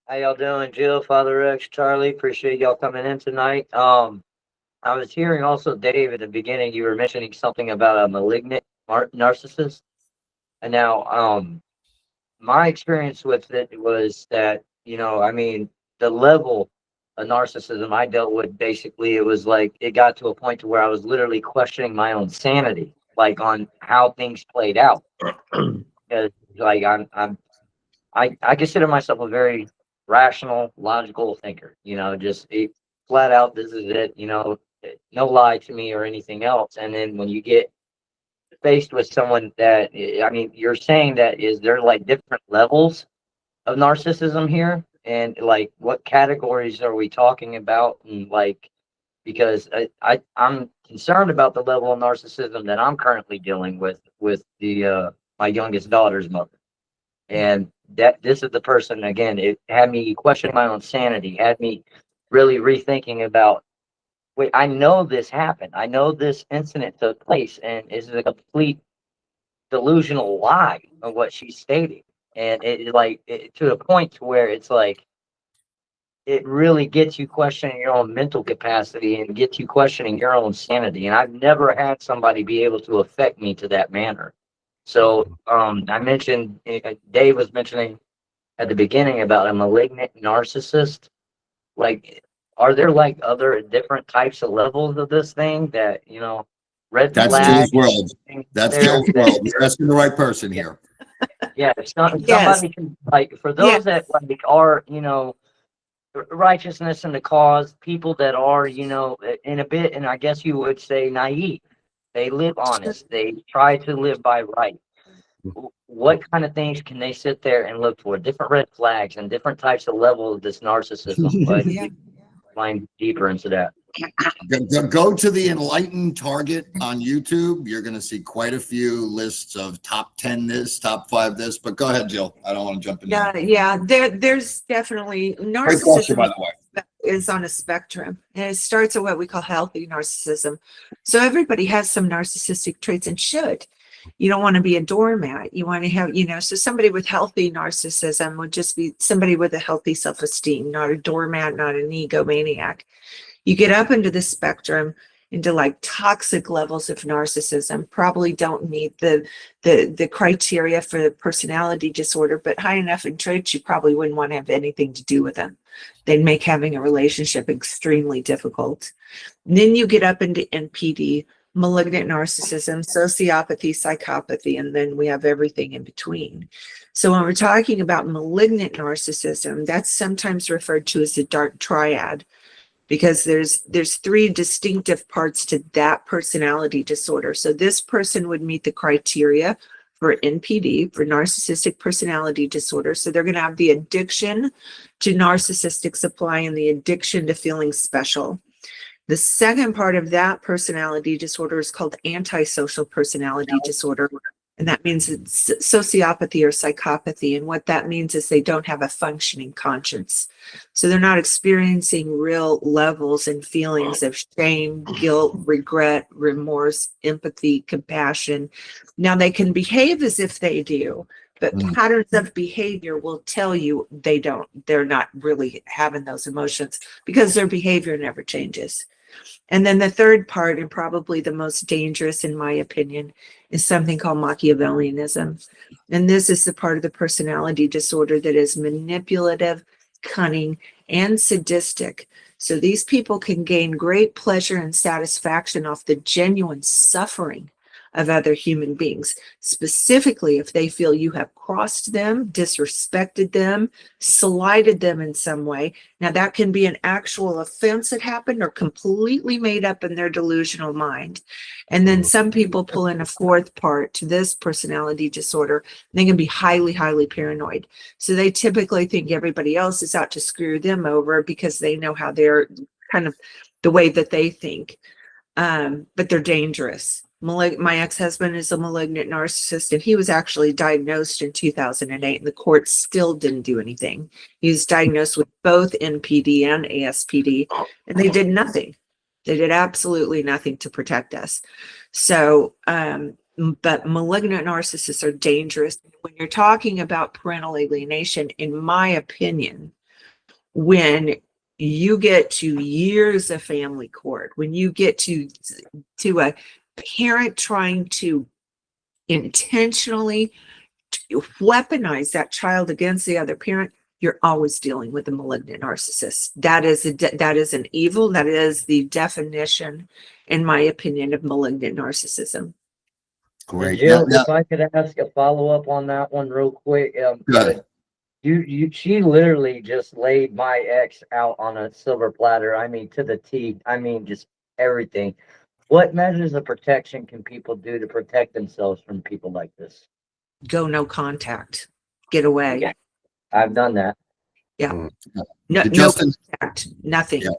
How y'all doing, Jill, Father Rex, Charlie? Appreciate y'all coming in tonight. I was hearing also, Dave, at the beginning, you were mentioning something about a malignant narcissist. And now, my experience with it was that, the level of narcissism I dealt with, basically, it was like, it got to a point to where I was literally questioning my own sanity, like on how things played out. Like I consider myself a very rational, logical thinker, just flat out, this is it, no lie to me or anything else. And then when you get faced with someone that, you're saying that, is there like different levels of narcissism here? And like, what categories are we talking about? And like, because I'm concerned about the level of narcissism that I'm currently dealing with the my youngest daughter's mother. And that this is the person, again, it had me questioning my own sanity, had me really rethinking about, wait, I know this happened. I know this incident took place, and it's a complete delusional lie of what she's stating. And it to a point to where it's like, it really gets you questioning your own mental capacity and gets you questioning your own sanity. And I've never had somebody be able to affect me to that manner. So I mentioned, Dave was mentioning at the beginning about a malignant narcissist. Like, are there like other different types of levels of this thing that, red That's flags? Jill's world. That's Jill's world. You're asking the right person here. Yeah, somebody can, like, for those that like are, righteousness in the cause, people that are, in a bit, and I guess you would say naive. They live honest. They try to live by right. What kind of things can they sit there and look for? Different red flags and different types of levels of this narcissism. Like, line deeper into that. Go to the Enlightened Target on YouTube. You're going to see quite a few lists of top 10 this, top 5 this. But go ahead, Jill. I don't want to jump in. There's definitely Great question, by the way. Is on a spectrum, and it starts at what we call healthy narcissism. So everybody has some narcissistic traits, and should. You don't want to be a doormat. You want to have, so somebody with healthy narcissism would just be somebody with a healthy self-esteem, not a doormat, not an egomaniac. You get up into the spectrum, into like toxic levels of narcissism, probably don't meet the criteria for the personality disorder, but high enough in traits, you probably wouldn't want to have anything to do with them. They'd make having a relationship extremely difficult. And then you get up into NPD, malignant narcissism, sociopathy, psychopathy, and then we have everything in between. So when we're talking about malignant narcissism, that's sometimes referred to as the dark triad, because there's three distinctive parts to that personality disorder. So this person would meet the criteria for NPD, for narcissistic personality disorder. So they're going to have the addiction to narcissistic supply and the addiction to feeling special. The second part of that personality disorder is called antisocial personality disorder. And that means it's sociopathy or psychopathy. And what that means is they don't have a functioning conscience. So they're not experiencing real levels and feelings of shame, guilt, regret, remorse, empathy, compassion. Now they can behave as if they do, but patterns of behavior will tell you they don't. They're not really having those emotions because their behavior never changes. And then the third part, and probably the most dangerous in my opinion, is something called Machiavellianism. And this is the part of the personality disorder that is manipulative, cunning, and sadistic. So these people can gain great pleasure and satisfaction off the genuine suffering of other human beings, specifically if they feel you have crossed them, disrespected them, slighted them in some way. Now that can be an actual offense that happened or completely made up in their delusional mind. And then some people pull in a fourth part to this personality disorder. They can be highly, highly paranoid. So they typically think everybody else is out to screw them over because they know how they're kind of the way that they think. But they're dangerous. My ex-husband is a malignant narcissist, and he was actually diagnosed in 2008, and the court still didn't do anything. He was diagnosed with both NPD and ASPD, and they did nothing. They did absolutely nothing to protect us. So, but malignant narcissists are dangerous. When you're talking about parental alienation, in my opinion, when you get to years of family court, when you get to a parent trying to intentionally weaponize that child against the other parent, you're always dealing with a malignant narcissist. That is an evil. That is the definition, in my opinion, of malignant narcissism. Great. Jill, if I could ask a follow-up on that one real quick. She literally just laid my ex out on a silver platter. I mean, to the teeth. I mean, just everything. What measures of protection can people do to protect themselves from people like this? Go no contact. Get away. Yeah, I've done that. Yeah. No contact. Nothing. Yeah.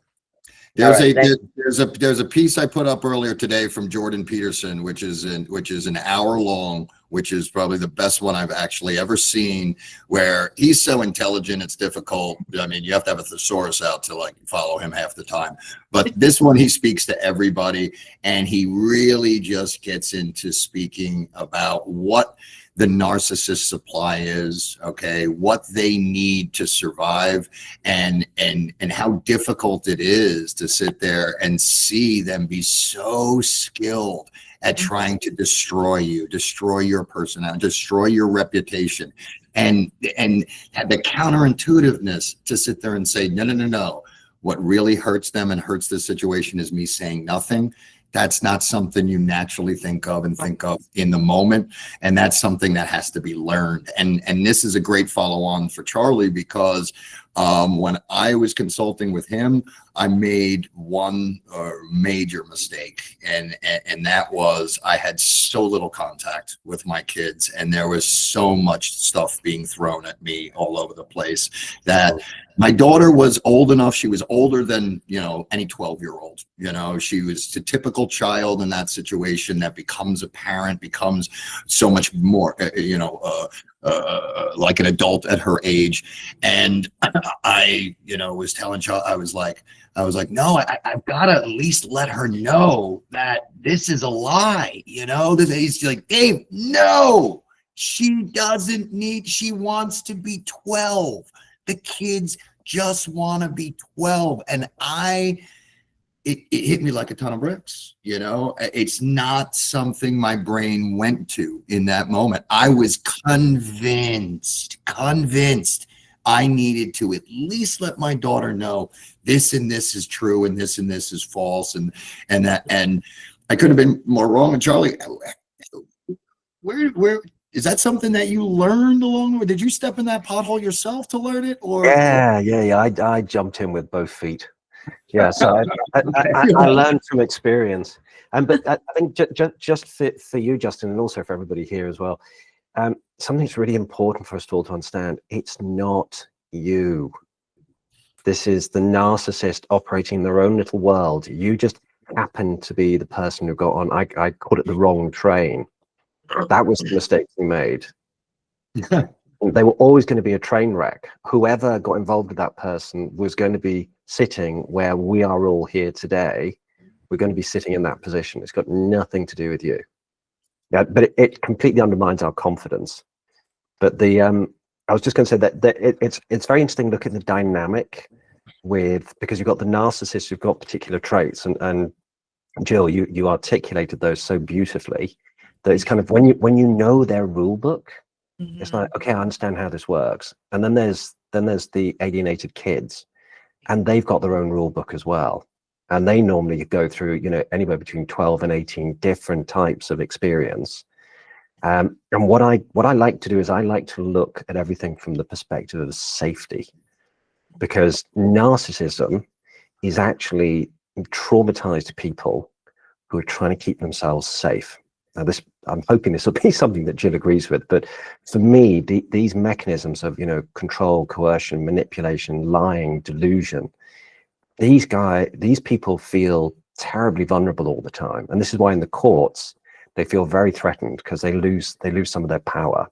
There's a piece I put up earlier today from Jordan Peterson, which is an hour long, which is probably the best one I've actually ever seen, where he's so intelligent it's difficult. I mean, you have to have a thesaurus out to like follow him half the time. But this one, he speaks to everybody, and he really just gets into speaking about what the narcissist supply is, okay, what they need to survive, and how difficult it is to sit there and see them be so skilled at trying to destroy you, destroy your personality, destroy your reputation, and have the counterintuitiveness to sit there and say, no. What really hurts them and hurts the situation is me saying nothing. That's not something you naturally think of in the moment. And that's something that has to be learned. And this is a great follow on for Charlie, because when I was consulting with him, I made one major mistake. And that was I had so little contact with my kids, and there was so much stuff being thrown at me all over the place that my daughter was old enough. She was older than, any 12-year-old. She was a typical child in that situation that becomes a parent, becomes so much more, like an adult at her age. And I, was telling Charlie, I was like, no, I've got to at least let her know that this is a lie, that he's like, Dave, no, she wants to be 12. The kids just want to be 12. And I it hit me like a ton of bricks. You know, it's not something my brain went to in that moment. I was convinced I needed to at least let my daughter know this and this is true and this is false, and I couldn't have been more wrong. And Charlie, where is that something that you learned along the way? Did you step in that pothole yourself to learn it, or? Yeah. I jumped in with both feet. Yeah, so I learned from experience, but I think just for you, Justin, and also for everybody here as well, something that's really important for us all to understand: it's not you. This is the narcissist operating their own little world. You just happen to be the person who got on. I called it the wrong train. That was the mistake we made. They were always going to be a train wreck. Whoever got involved with that person was going to be sitting where we are all here today. We're going to be sitting in that position. It's got nothing to do with you. Yeah, but it completely undermines our confidence. But I was just going to say that it's very interesting to look at the dynamic because you've got the narcissists who've got particular traits, and Jill, you articulated those so beautifully that it's kind of when you know their rule book. It's like, okay, I understand how this works. And then there's the alienated kids, and they've got their own rule book as well. And they normally go through, you know, anywhere between 12 and 18 different types of experience. And what I like to do is I like to look at everything from the perspective of safety, because narcissism is actually traumatized people who are trying to keep themselves safe. Now, I'm hoping this will be something that Jill agrees with, but for me, these mechanisms of, you know, control, coercion, manipulation, lying, delusion, these people feel terribly vulnerable all the time, and this is why in the courts they feel very threatened, because they lose some of their power.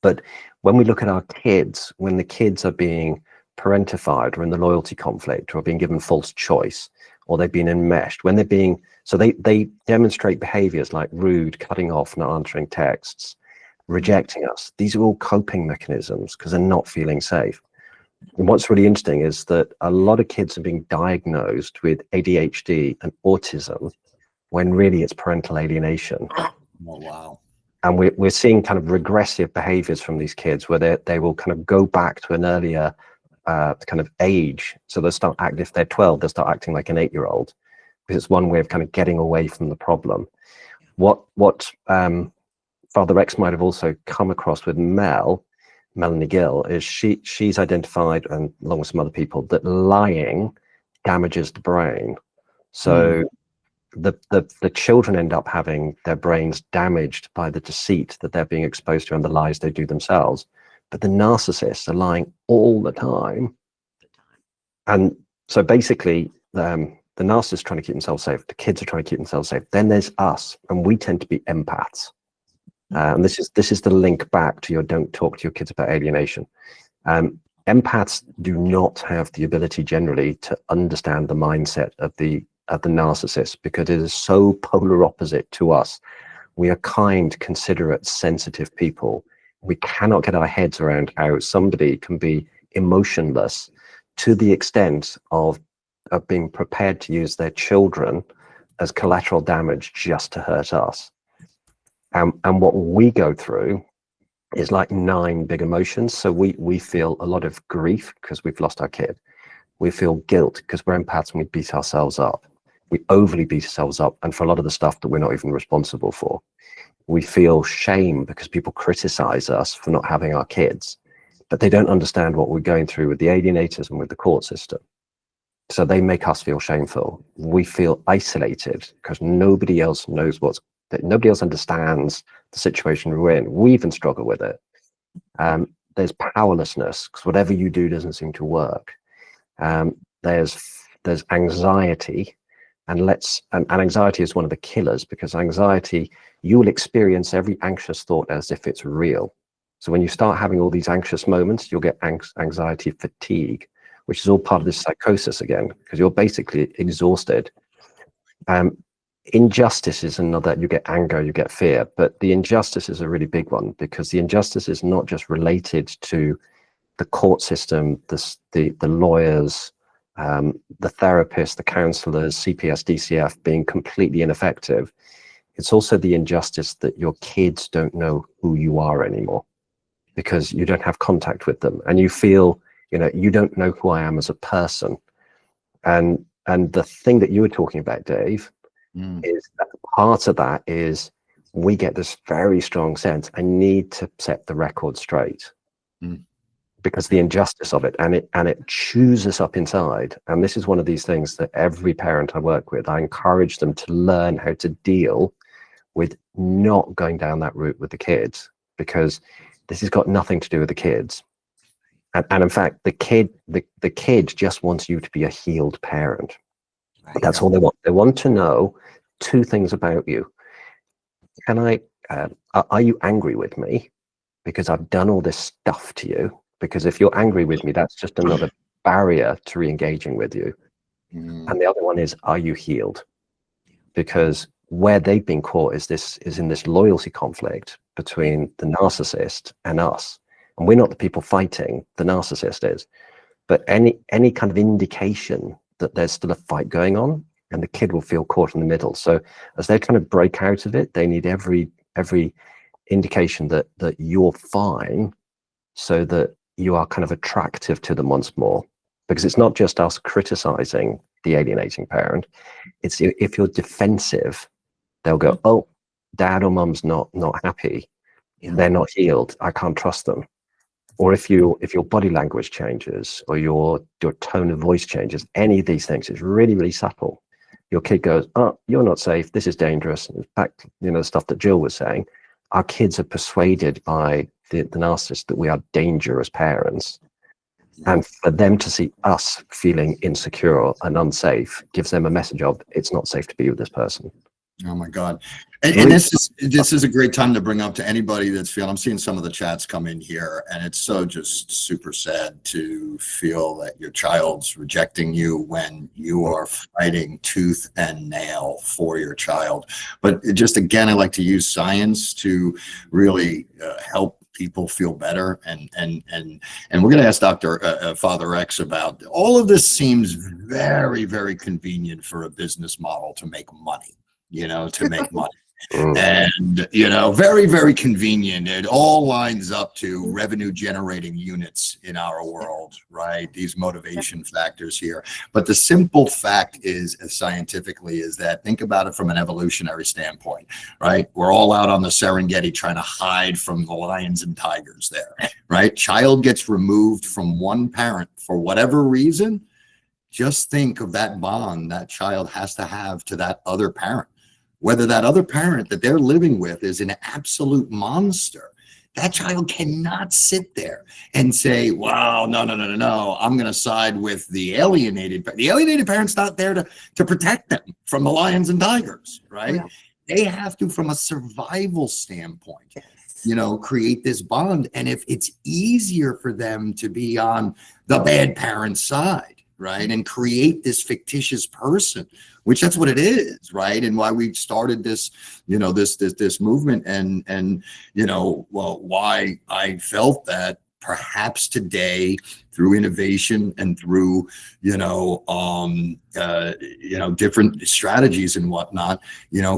But when we look at our kids, when the kids are being parentified or in the loyalty conflict or being given false choice, or they've been enmeshed, when they're being, so they demonstrate behaviors like rude, cutting off, not answering texts, rejecting us. These are all coping mechanisms because they're not feeling safe. And what's really interesting is that a lot of kids are being diagnosed with ADHD and autism when really it's parental alienation. Oh, wow. And we're seeing kind of regressive behaviors from these kids where they will kind of go back to an earlier kind of age. So they'll start acting, if they're 12, they'll start acting like an 8-year-old, because it's one way of kind of getting away from the problem. What Father X might have also come across with Melanie Gill, is she's identified, and along with some other people, that lying damages the brain. So the children end up having their brains damaged by the deceit that they're being exposed to and the lies they do themselves. But the narcissists are lying all the time. And so basically, the narcissists are trying to keep themselves safe. The kids are trying to keep themselves safe. Then there's us, and we tend to be empaths. And this is the link back to your don't talk to your kids about alienation. Empaths do not have the ability generally to understand the mindset of the narcissist, because it is so polar opposite to us. We are kind, considerate, sensitive people. We cannot get our heads around how somebody can be emotionless to the extent of being prepared to use their children as collateral damage just to hurt us. And what we go through is like 9 big emotions. So we feel a lot of grief because we've lost our kid. We feel guilt because we're empaths and we beat ourselves up. We overly beat ourselves up, and for a lot of the stuff that we're not even responsible for. We feel shame because people criticize us for not having our kids, but they don't understand what we're going through with the alienators and with the court system. So they make us feel shameful. We feel isolated because nobody else knows nobody else understands the situation we're in. We even struggle with it. There's powerlessness because whatever you do doesn't seem to work. There's anxiety, and anxiety is one of the killers, because anxiety, you will experience every anxious thought as if it's real. So when you start having all these anxious moments, you'll get anxiety fatigue, which is all part of this psychosis again, because you're basically exhausted. Injustice is another. You get anger, you get fear, but the injustice is a really big one, because the injustice is not just related to the court system, the lawyers, the therapists, the counselors, CPS, DCF being completely ineffective. It's also the injustice that your kids don't know who you are anymore because you don't have contact with them, and you feel, you don't know who I am as a person. And the thing that you were talking about, Dave, is that part of that is we get this very strong sense, I need to set the record straight. Because the injustice of it, and it chews us up inside. And this is one of these things that every parent I work with, I encourage them to learn how to deal with not going down that route with the kids, because this has got nothing to do with the kids. And in fact, the kid just wants you to be a healed parent. That's all they want. They want to know two things about you. Are you angry with me because I've done all this stuff to you? Because if you're angry with me, that's just another barrier to re-engaging with you. And the other one is, are you healed? Because where they've been caught is in this loyalty conflict between the narcissist and us. And we're not the people fighting, the narcissist is. But any kind of indication that there's still a fight going on, and the kid will feel caught in the middle. So as they're trying to break out of it, they need every indication that you're fine, so that you are kind of attractive to them once more. Because it's not just us criticizing the alienating parent. It's if you're defensive, they'll go, oh, dad or mum's not happy. They're not healed. I can't trust them. Or if your body language changes, or your tone of voice changes, any of these things, it's really, really subtle. Your kid goes, oh, you're not safe. This is dangerous. In fact, the stuff that Jill was saying, our kids are persuaded by the narcissist that we are dangerous parents. And for them to see us feeling insecure and unsafe gives them a message of, it's not safe to be with this person. Oh my God. And this is a great time to bring up to anybody that's feeling, I'm seeing some of the chats come in here, and it's so just super sad to feel that your child's rejecting you when you are fighting tooth and nail for your child. But just, again, I like to use science to really help people feel better. And we're going to ask Dr. Father X about all of this. Seems very, very convenient for a business model to make money. To make money. And, very, very convenient. It all lines up to revenue generating units in our world, right? These motivation factors here. But the simple fact is, scientifically, is that, think about it from an evolutionary standpoint, right? We're all out on the Serengeti trying to hide from the lions and tigers there, right? Child gets removed from one parent for whatever reason. Just think of that bond that child has to have to that other parent. Whether that other parent that they're living with is an absolute monster, that child cannot sit there and say, wow, no, I'm going to side with the alienated. The alienated parent's not there to protect them from the lions and tigers, right? Yeah. They have to, from a survival standpoint, create this bond. And if it's easier for them to be on the bad parent's side, right, and create this fictitious person, which that's what it is, right? And why we started this, this movement, and why I felt that perhaps today, through innovation and through different strategies and whatnot,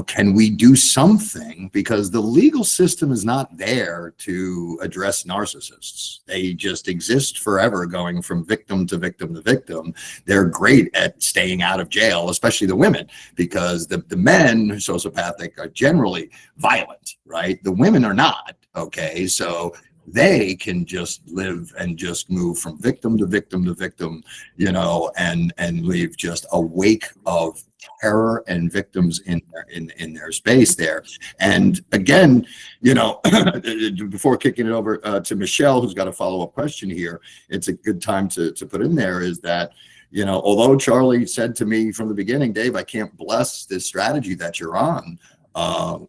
can we do something? Because the legal system is not there to address narcissists. They just exist forever, going from victim to victim to victim. They're great at staying out of jail, especially the women, because the men who are sociopathic are generally violent, right? The women are not. Okay, so they can just live and just move from victim to victim to victim, and leave just a wake of terror and victims in their space there. And again, before kicking it over to Michelle, who's got a follow-up question here, it's a good time to put in there is that, although Charlie said to me from the beginning, Dave, I can't bless this strategy that you're on,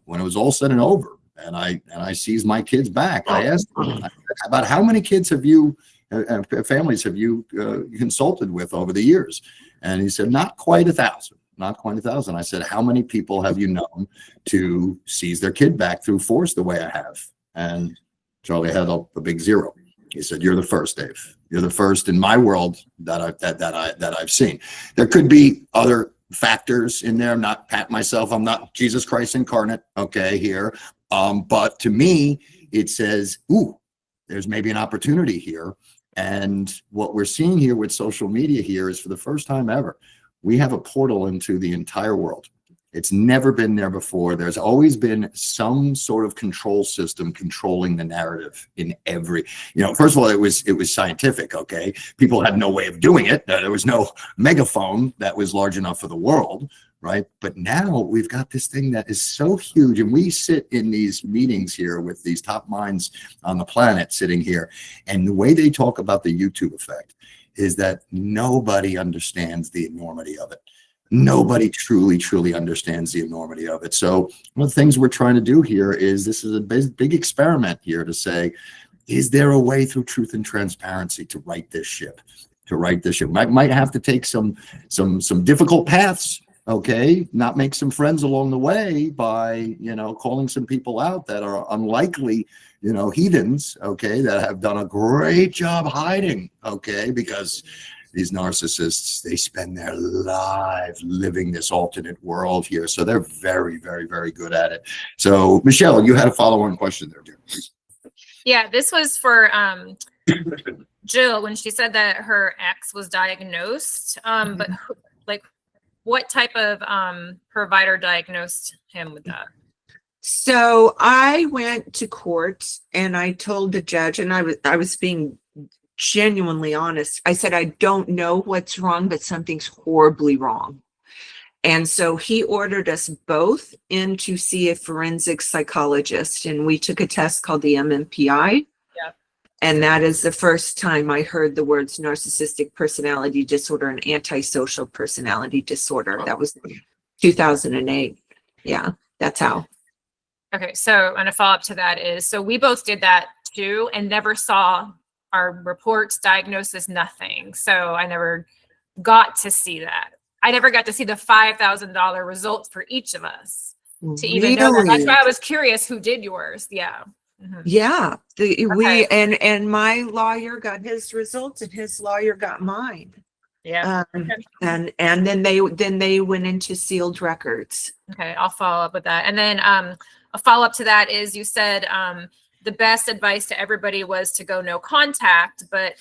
when it was all said and over, and I seized my kids back, I asked him about how many kids families have you consulted with over the years? And he said, not quite 1,000. Not quite 1,000. I said, how many people have you known to seize their kid back through force the way I have? And Charlie had a big zero. He said, "You're the first, Dave. You're the first in my world that I've seen. There could be other factors in there. I'm not Pat myself. I'm not Jesus Christ incarnate. Okay, here. But to me, it says, ooh, there's maybe an opportunity here. And what we're seeing here with social media here is for the first time ever, we have a portal into the entire world. It's never been there before. There's always been some sort of control system controlling the narrative in every, first of all, it was scientific. Okay. People had no way of doing it. There was no megaphone that was large enough for the world. Right. But now we've got this thing that is so huge. And we sit in these meetings here with these top minds on the planet sitting here. And the way they talk about the YouTube effect is that nobody understands the enormity of it. Nobody truly understands the enormity of it. So one of the things we're trying to do here is this is a big experiment here to say, is there a way through truth and transparency to right this ship? Might have to take some difficult paths. Okay, not make some friends along the way by, calling some people out that are unlikely, heathens, okay, that have done a great job hiding, okay, because these narcissists, they spend their lives living this alternate world here. So they're very, very, very good at it. So, Michelle, you had a follow-on question there, dear. Yeah, this was for Jill when she said that her ex was diagnosed. But what type of provider diagnosed him with that? So I went to court and I told the judge, and I was being genuinely honest. I said, I don't know what's wrong, but something's horribly wrong. And so he ordered us both in to see a forensic psychologist, and we took a test called the MMPI. And that is the first time I heard the words narcissistic personality disorder and antisocial personality disorder. That was 2008. Yeah, that's how. Okay, so and a follow-up to that is, so we both did that too and never saw our reports, diagnosis, nothing. So I never got to see that. I never got to see the $5,000 results for each of us to even know that. That's why I was curious who did yours. Yeah. Mm-hmm. Yeah, we and my lawyer got his results and his lawyer got mine. Yeah. And then they went into sealed records. Okay, I'll follow up with that. And then a follow-up to that is you said the best advice to everybody was to go no contact, but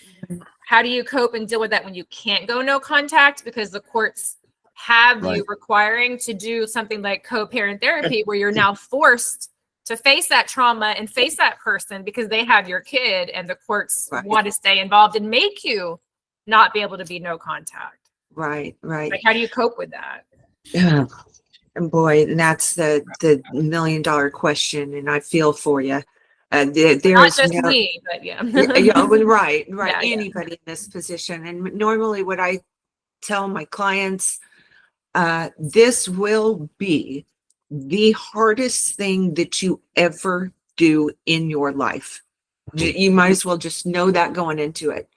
how do you cope and deal with that when you can't go no contact because the courts have you requiring to do something like co-parent therapy where you're now forced to face that trauma and face that person because they have your kid and the courts want to stay involved and make you not be able to be no contact. Right. Like, how do you cope with that? Yeah. And boy, that's the $1 million question. And I feel for you. There not is just me, but yeah. Right. Yeah, anybody in this position. And normally what I tell my clients, this will be the hardest thing that you ever do in your life. You might as well just know that going into it.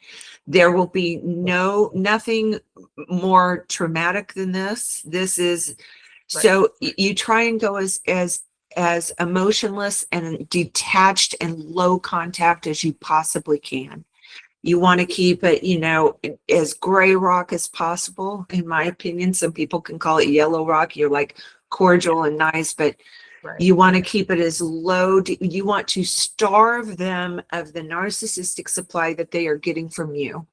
There will be nothing more traumatic than this. This is so you try and go as emotionless and detached and low contact as you possibly can. You want to keep it, as gray rock as possible. In my opinion, some people can call it yellow rock. You're like cordial and nice, but you want to keep it as low. You want to starve them of the narcissistic supply that they are getting from you.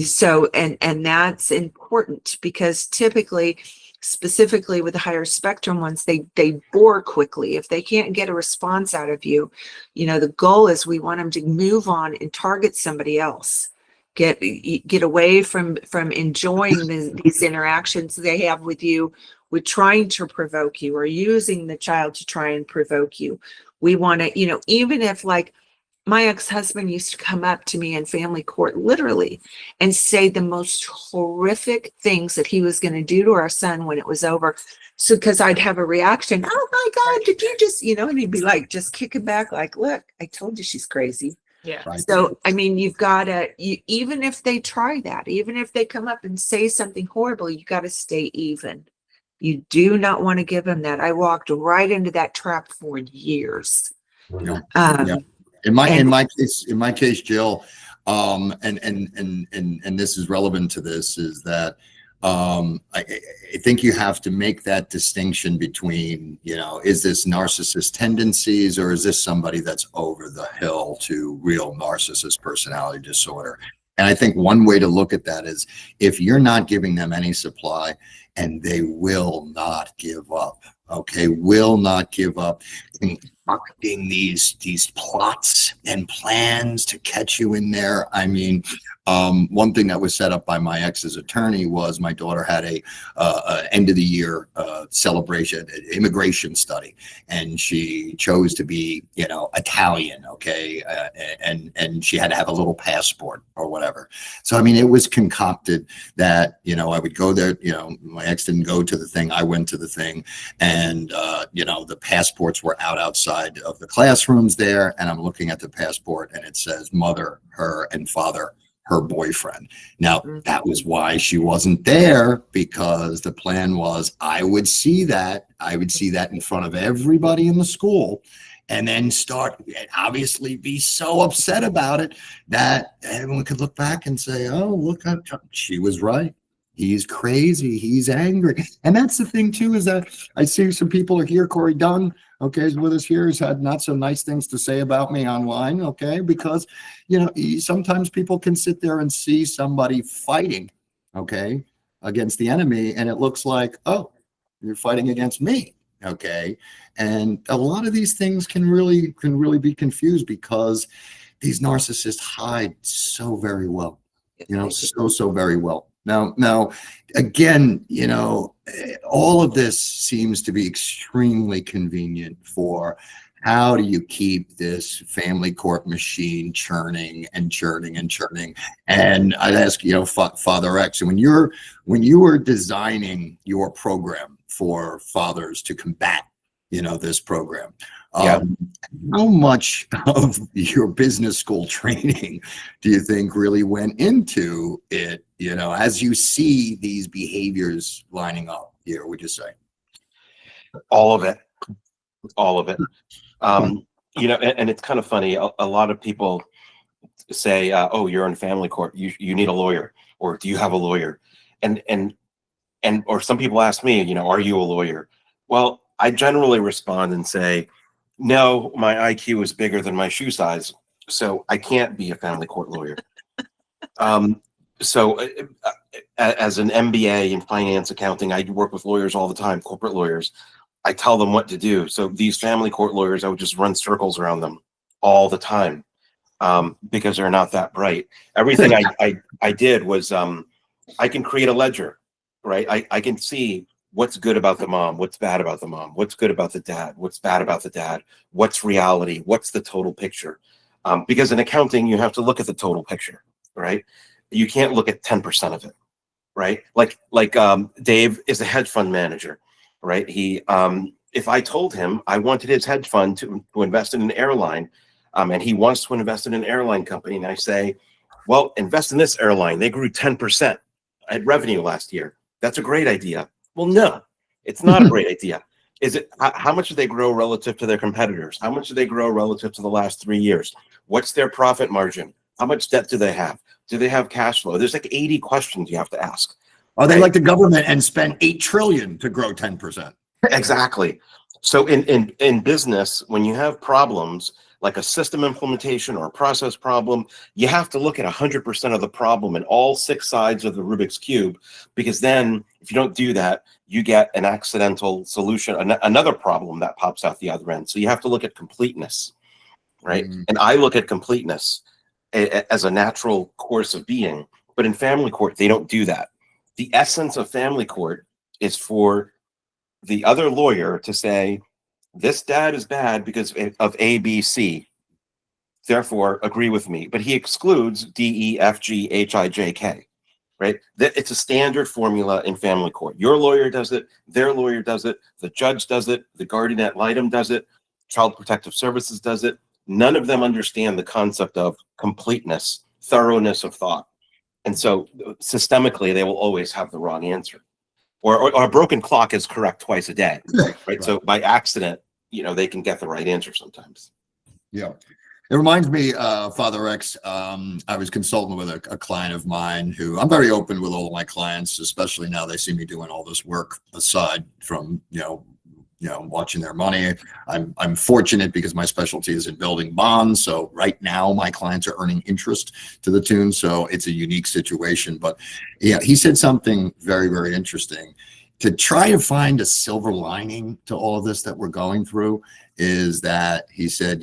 So, and that's important because typically, specifically with the higher spectrum ones, they bore quickly. If they can't get a response out of you, the goal is we want them to move on and target somebody else. Get away from enjoying these interactions they have with you, with trying to provoke you or using the child to try and provoke you. We want to, even if like my ex-husband used to come up to me in family court literally and say the most horrific things that he was going to do to our son when it was over. So because I'd have a reaction, oh my God, did you just, and he'd be like, just kicking back like, look, I told you she's crazy. Yeah. So, I mean, you've got to, even if they try that, even if they come up and say something horrible, you got to stay even. You do not want to give them that. I walked right into that trap for years. In my And- in my case, Jill, and this is relevant to this, is that I think you have to make that distinction between, you know, is this narcissist tendencies or is this somebody that's over the hill to real narcissist personality disorder? And I think one way to look at that is if you're not giving them any supply, and they will not give up, okay, will not give up, concocting these plots and plans to catch you in there. I mean, one thing that was set up by my ex's attorney was my daughter had a end of the year celebration, immigration study, and she chose to be, you know, Italian, okay, and she had to have a little passport or whatever. So I mean, it was concocted that, you know, I would go there, you know, my ex didn't go to the thing, I went to the thing, and you know, the passports were outside of the classrooms there, and I'm looking at the passport and it says mother, her, and father, her boyfriend. Now, that was why she wasn't there, because the plan was I would see that in front of everybody in the school, and then start and obviously be so upset about it that everyone could look back and say, oh, look, she was right. He's crazy. He's angry. And that's the thing too, is that I see some people are here. Corey Dunn, okay, is with us here. He's had not so nice things to say about me online, okay, because, you know, sometimes people can sit there and see somebody fighting, okay, against the enemy, and it looks like, oh, you're fighting against me, okay. And a lot of these things can really be confused because these narcissists hide so very well, you know, so very well. Now, again, you know, all of this seems to be extremely convenient for how do you keep this family court machine churning and churning and churning. And I'd ask, you know, Father X, when you were designing your program for fathers to combat, you know, this program, how much of your business school training do you think really went into it, you know, as you see these behaviors lining up here, would you say? All of it. You know, and it's kind of funny. A lot of people say, oh, you're in family court, you need a lawyer, or do you have a lawyer? And or some people ask me, you know, are you a lawyer? Well, I generally respond and say, no, my IQ is bigger than my shoe size, so I can't be a family court lawyer. So as an MBA in finance accounting, I work with lawyers all the time, corporate lawyers. I tell them what to do. So these family court lawyers, I would just run circles around them all the time because they're not that bright. Everything I did was I can create a ledger, right? I can see what's good about the mom, what's bad about the mom, what's good about the dad, what's bad about the dad, what's reality, what's the total picture. Because in accounting, you have to look at the total picture, right? You can't look at 10% of it, right? Like Dave is a hedge fund manager, right? He, if I told him I wanted his hedge fund to invest in an airline, and he wants to invest in an airline company, and I say, well, invest in this airline. They grew 10% at revenue last year. That's a great idea. Well, no, it's not a great idea. Is it? How much do they grow relative to their competitors? How much do they grow relative to the last 3 years? What's their profit margin? How much debt do they have? Do they have cash flow? There's like 80 questions you have to ask. Are they like the government and spend 8 trillion to grow 10%? Exactly. So in business, when you have problems like a system implementation or a process problem, you have to look at 100% of the problem and all 6 sides of the Rubik's Cube, because then if you don't do that, you get an accidental solution, another problem that pops out the other end. So you have to look at completeness, right? And I look at completeness as a natural course of being, but in family court, they don't do that. The essence of family court is for the other lawyer to say, this dad is bad because of A, B, C. Therefore, agree with me. But he excludes D, E, F, G, H, I, J, K, right? It's a standard formula in family court. Your lawyer does it. Their lawyer does it. The judge does it. The guardian ad litem does it. Child Protective Services does it. None of them understand the concept of completeness, thoroughness of thought. And so systemically, they will always have the wrong answer. Or a broken clock is correct twice a day, right? So by accident, you know, they can get the right answer sometimes. Yeah. It reminds me, Father X, I was consulting with a client of mine who I'm very open with all of my clients, especially now they see me doing all this work aside from, watching their money. I'm fortunate because my specialty is in building bonds. So right now my clients are earning interest to the tune. So it's a unique situation. But yeah, he said something very, very interesting. To try to find a silver lining to all of this that we're going through is that he said,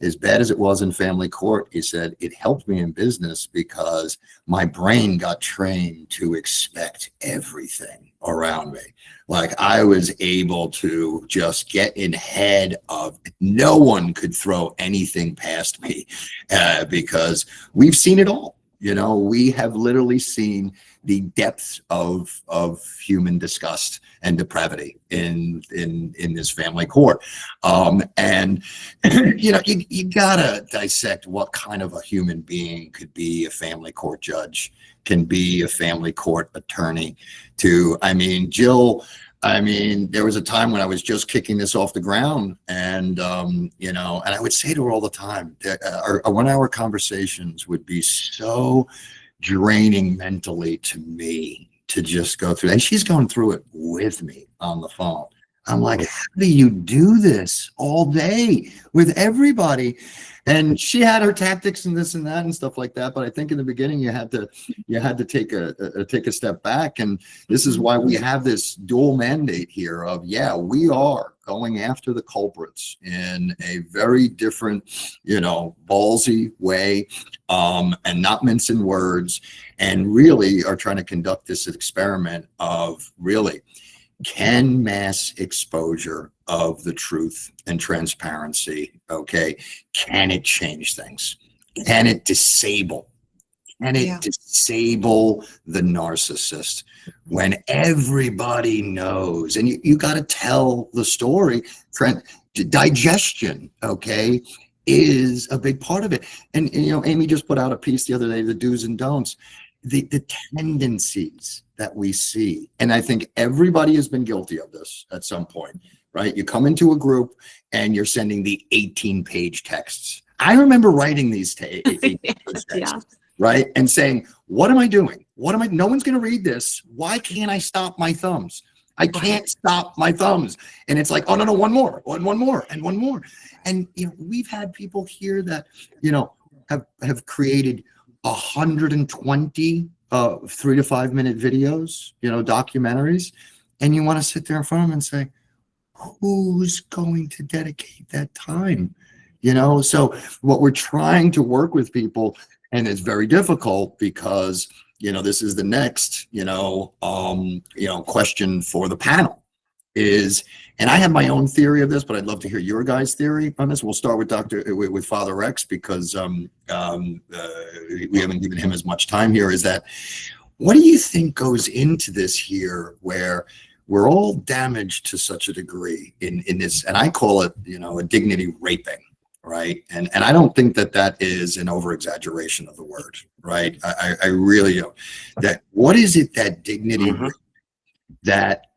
as bad as it was in family court, he said, it helped me in business because my brain got trained to expect everything around me. Like I was able to just get in head of, no one could throw anything past me because we've seen it all. We have literally seen the depths of human disgust and depravity in this family court. And you gotta dissect what kind of a human being could be a family court judge, can be a family court attorney Jill, there was a time when I was just kicking this off the ground and I would say to her all the time, our 1 hour conversations would be so draining mentally to me to just go through, and she's going through it with me on the phone. I'm like, how do you do this all day with everybody? And she had her tactics and this and that and stuff like that. But I think in the beginning you had to take a step back. And this is why we have this dual mandate here of, we are going after the culprits in a very different, ballsy way, and not mincing words, and really are trying to conduct this experiment of really, can mass exposure of the truth and transparency, can it change things? Can it disable? Can it disable the narcissist when everybody knows? And you got to tell the story. Digestion, is a big part of it. And Amy just put out a piece the other day, the do's and don'ts. The tendencies that we see, and I think everybody has been guilty of this at some point, right? You come into a group and you're sending the 18-page texts. I remember writing these 18-page texts, right? And saying, what am I doing? No one's going to read this. Why can't I stop my thumbs? I can't stop my thumbs. And it's like, oh, no, one more, and one more. And, we've had people here that, have created 120 3 to 5 minute videos, documentaries, and you want to sit there in front of them and say, who's going to dedicate that time? So what we're trying to work with people, and it's very difficult because this is the next question for the panel is, and I have my own theory of this, but I'd love to hear your guys' theory on this. We'll start with Father X because we haven't given him as much time here. Is that, what do you think goes into this here where we're all damaged to such a degree in this, and I call it, a dignity raping, right? And I don't think that is an over exaggeration of the word, right? I really don't. That what is it that dignity that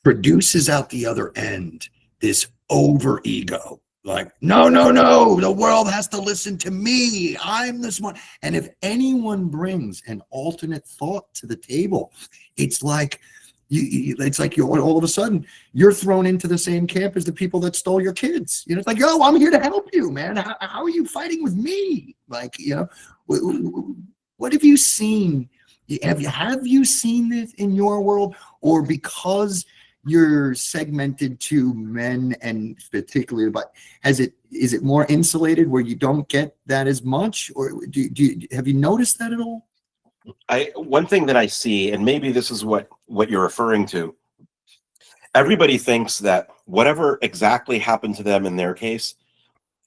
produces out the other end this over ego, like, no, the world has to listen to me, I'm the smart. And if anyone brings an alternate thought to the table, it's like you're all of a sudden you're thrown into the same camp as the people that stole your kids. It's like, yo, I'm here to help you, man. How are you fighting with me? Like, what have you seen? Have you seen this in your world, or because you're segmented to men, and particularly, but is it more insulated where you don't get that as much, or have you noticed that at all? One thing that I see, and maybe this is what you're referring to, everybody thinks that whatever exactly happened to them in their case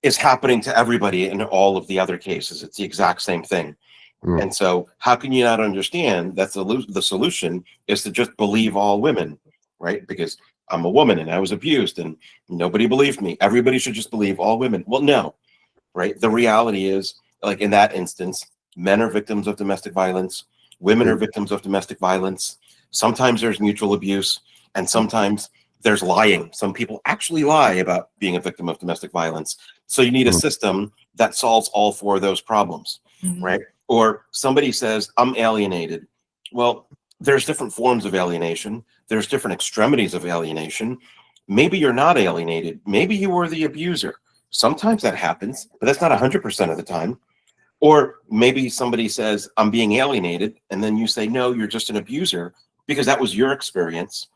is happening to everybody in all of the other cases. It's the exact same thing. And so how can you not understand that the solution is to just believe all women, right? Because I'm a woman and I was abused and nobody believed me. Everybody should just believe all women. Well, no, right? The reality is, like in that instance, men are victims of domestic violence. Women are victims of domestic violence. Sometimes there's mutual abuse, and sometimes there's lying. Some people actually lie about being a victim of domestic violence. So you need a system that solves all four of those problems, right? Or somebody says, I'm alienated. Well, there's different forms of alienation. There's different extremities of alienation. Maybe you're not alienated. Maybe you were the abuser. Sometimes that happens, but that's not 100% of the time. Or maybe somebody says, I'm being alienated, and then you say, no, you're just an abuser, because that was your experience,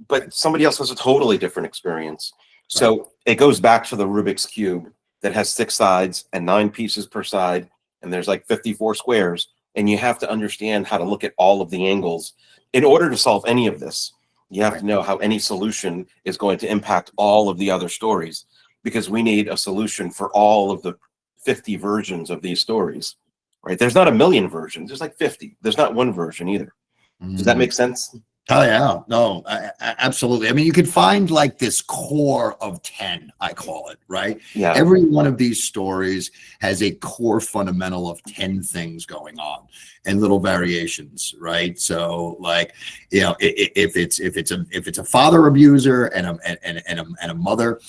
but somebody else has a totally different experience. So it goes back to the Rubik's Cube that has 6 sides and 9 pieces per side, and there's like 54 squares, and you have to understand how to look at all of the angles. In order to solve any of this, you have to know how any solution is going to impact all of the other stories, because we need a solution for all of the 50 versions of these stories, right? There's not a million versions. There's like 50. There's not one version either. Does that make sense? Oh yeah, no, absolutely. I mean, you could find like this core of 10, I call it, right? Yeah. Every one of these stories has a core fundamental of 10 things going on and little variations, right? So like, you know, if it's a father abuser and a mother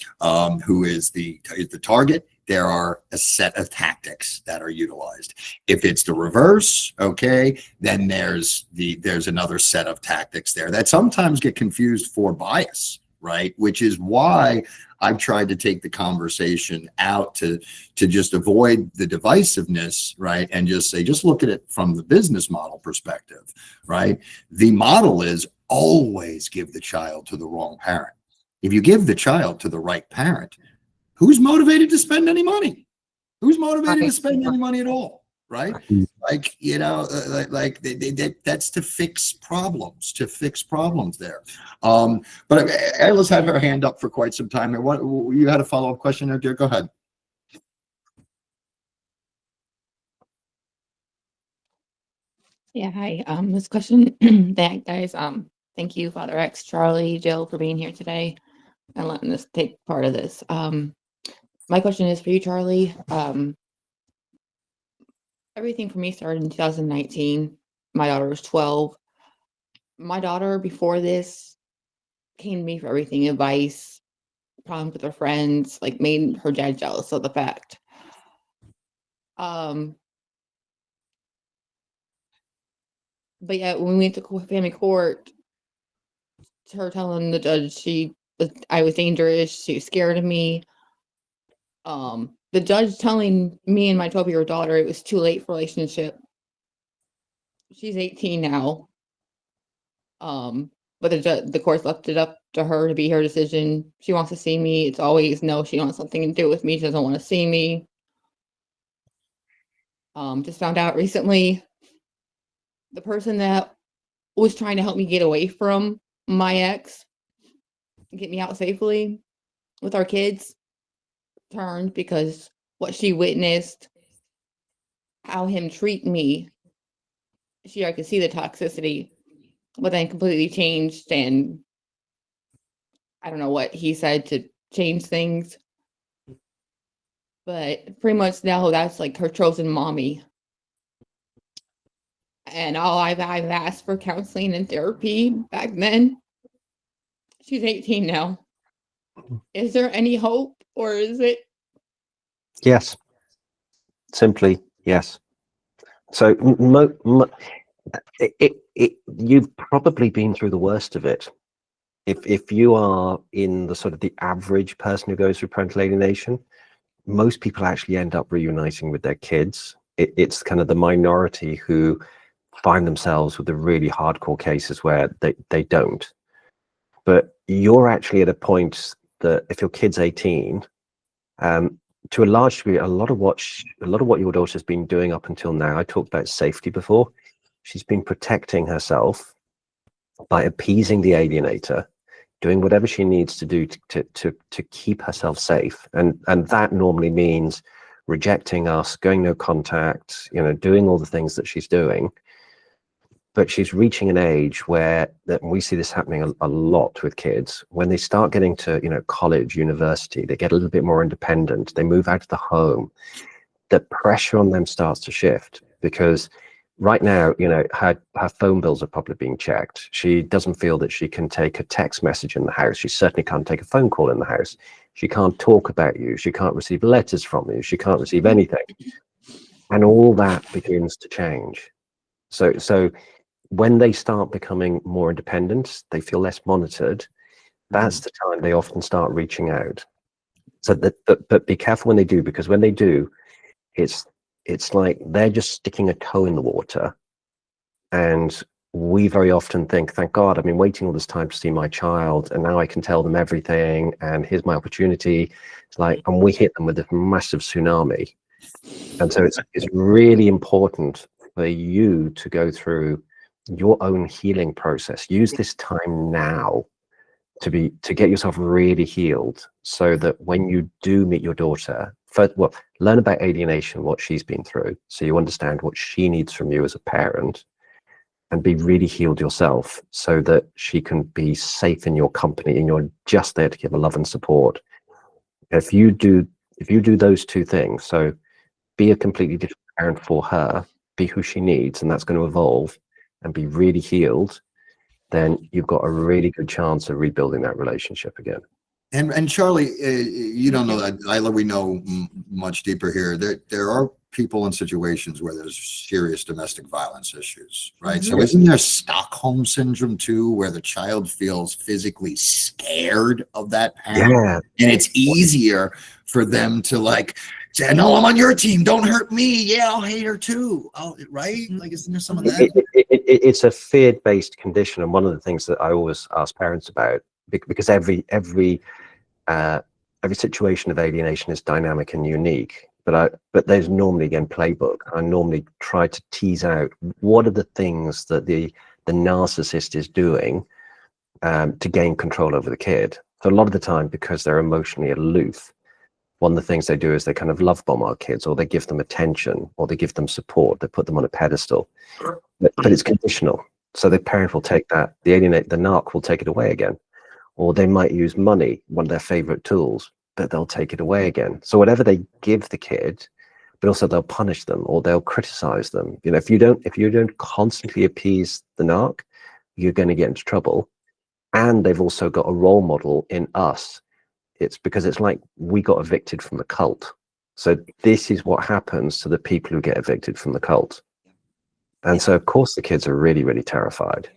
who is the target, there are a set of tactics that are utilized. If it's the reverse, okay, then there's another set of tactics there that sometimes get confused for bias, right? Which is why I've tried to take the conversation out to just avoid the divisiveness, right? And just say, just look at it from the business model perspective, right? The model is always give the child to the wrong parent. If you give the child to the right parent, who's motivated to spend any money? Who's motivated to spend any money at all? Right? Like, you know, that's to fix problems there. But Ayla's had her hand up for quite some time. And what, you had a follow-up question there, dear? Go ahead. Yeah, hi. This question, that guys, thank you, Father X, Charlie, Jill, for being here today and letting us take part of this. My question is for you, Charlie. Everything for me started in 2019. My daughter was 12. My daughter, before this, came to me for everything, advice, problems with her friends, like made her dad jealous of the fact. But yeah, when we went to family court, her telling the judge I was dangerous, she was scared of me. The judge telling me and my 12-year-old daughter it was too late for relationship. She's 18 now. But the courts left it up to her to be her decision. She wants to see me. It's always no. She wants something to do with me. She doesn't want to see me. Just found out recently the person that was trying to help me get away from my ex, get me out safely with our kids, turned because what she witnessed, how him treat me, I could see the toxicity, but then completely changed, and I don't know what he said to change things, but pretty much now that's like her chosen mommy. And all I've asked for counseling and therapy back then. She's 18 now. Is there any hope, or is it? Yes. Simply yes. So you've probably been through the worst of it. If you are in the sort of the average person who goes through parental alienation, most people actually end up reuniting with their kids. It's kind of the minority who find themselves with the really hardcore cases where they don't. But you're actually at a point that if your kid's 18, to a large degree, a lot of what your daughter's been doing up until now, I talked about safety before. She's been protecting herself by appeasing the alienator, doing whatever she needs to do to keep herself safe, and that normally means rejecting us, going no contact, doing all the things that she's doing. But she's reaching an age where we see this happening a lot with kids. When they start getting to college, university, they get a little bit more independent. They move out of the home. The pressure on them starts to shift because right now, you know, her phone bills are probably being checked. She doesn't feel that she can take a text message in the house. She certainly can't take a phone call in the house. She can't talk about you. She can't receive letters from you. She can't receive anything. And all that begins to change. So when they start becoming more independent, they feel less monitored. That's the time they often start reaching out. So but be careful when they do, because when they do, it's like they're just sticking a toe in the water. And we very often think, thank God, I've been waiting all this time to see my child, and now I can tell them everything, and here's my opportunity. It's like, and we hit them with this massive tsunami. And so it's really important for you to go through your own healing process. Use this time now to get yourself really healed, so that when you do meet your daughter, first, well, learn about alienation, what she's been through, so you understand what she needs from you as a parent, and be really healed yourself, so that she can be safe in your company and you're just there to give her love and support. If you do those two things, so be a completely different parent for her, be who she needs, and that's going to evolve, and be really healed, then you've got a really good chance of rebuilding that relationship again. And Charlie, you don't know that. Isla, we know much deeper here. There are people in situations where there's serious domestic violence issues, right? So isn't there Stockholm syndrome too, where the child feels physically scared of that parent? Yeah. And it's easier for them to like say, no, I'm on your team. Don't hurt me. Yeah, I'll hate her too. Oh, right? Like, isn't there some of that? It's a fear-based condition. And one of the things that I always ask parents about, because every situation of alienation is dynamic and unique, but there's normally, again, playbook. I normally try to tease out what are the things that the narcissist is doing to gain control over the kid. So a lot of the time, because they're emotionally aloof, one of the things they do is they kind of love bomb our kids, or they give them attention, or they give them support, they put them on a pedestal, but it's conditional. So the parent will take that, the narc will take it away again. Or they might use money, one of their favorite tools, but they'll take it away again. So whatever they give the kid, but also they'll punish them, or they'll criticize them. You know, if you don't constantly appease the narc, you're going to get into trouble. And they've also got a role model in us. It's because it's like we got evicted from the cult. So this is what happens to the people who get evicted from the cult. And so of course the kids are really, really terrified.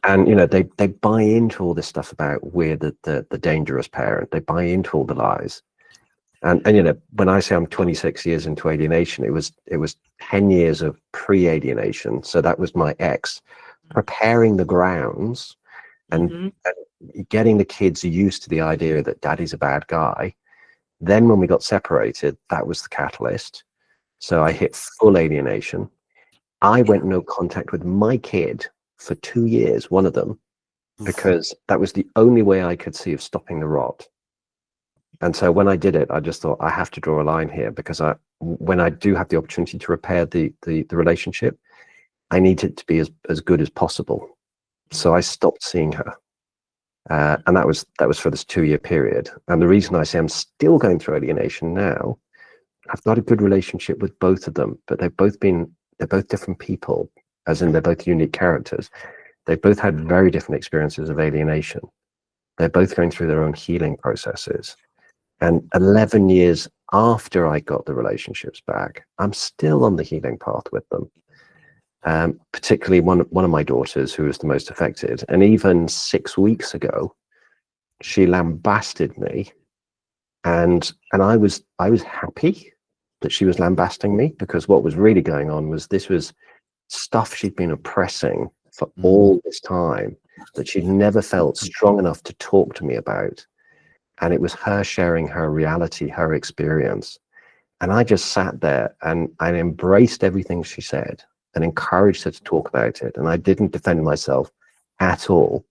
And you know, they buy into all this stuff about we're the dangerous parent. They buy into all the lies. And you know, when I say I'm 26 years into alienation, it was 10 years of pre-alienation. So that was my ex preparing the grounds and getting the kids used to the idea that daddy's a bad guy. Then when we got separated, that was the catalyst. So I hit full alienation. I went no contact with my kid for 2 years, one of them, because that was the only way I could see of stopping the rot. And so when I did it, I just thought, I have to draw a line here, because when I do have the opportunity to repair the relationship, I need it to be as good as possible. So I stopped seeing her. And that was for this 2 year period. And the reason I say I'm still going through alienation now, I've got a good relationship with both of them, but they're both different people, as in they're both unique characters. They've both had very different experiences of alienation. They're both going through their own healing processes. And 11 years after I got the relationships back, I'm still on the healing path with them. Particularly one of my daughters, who was the most affected. And even 6 weeks ago, she lambasted me. And I was happy that she was lambasting me, because what was really going on was this was stuff she'd been oppressing for all this time that she'd never felt strong enough to talk to me about. And it was her sharing her reality, her experience. And I just sat there and I embraced everything she said and encouraged her to talk about it. And I didn't defend myself at all.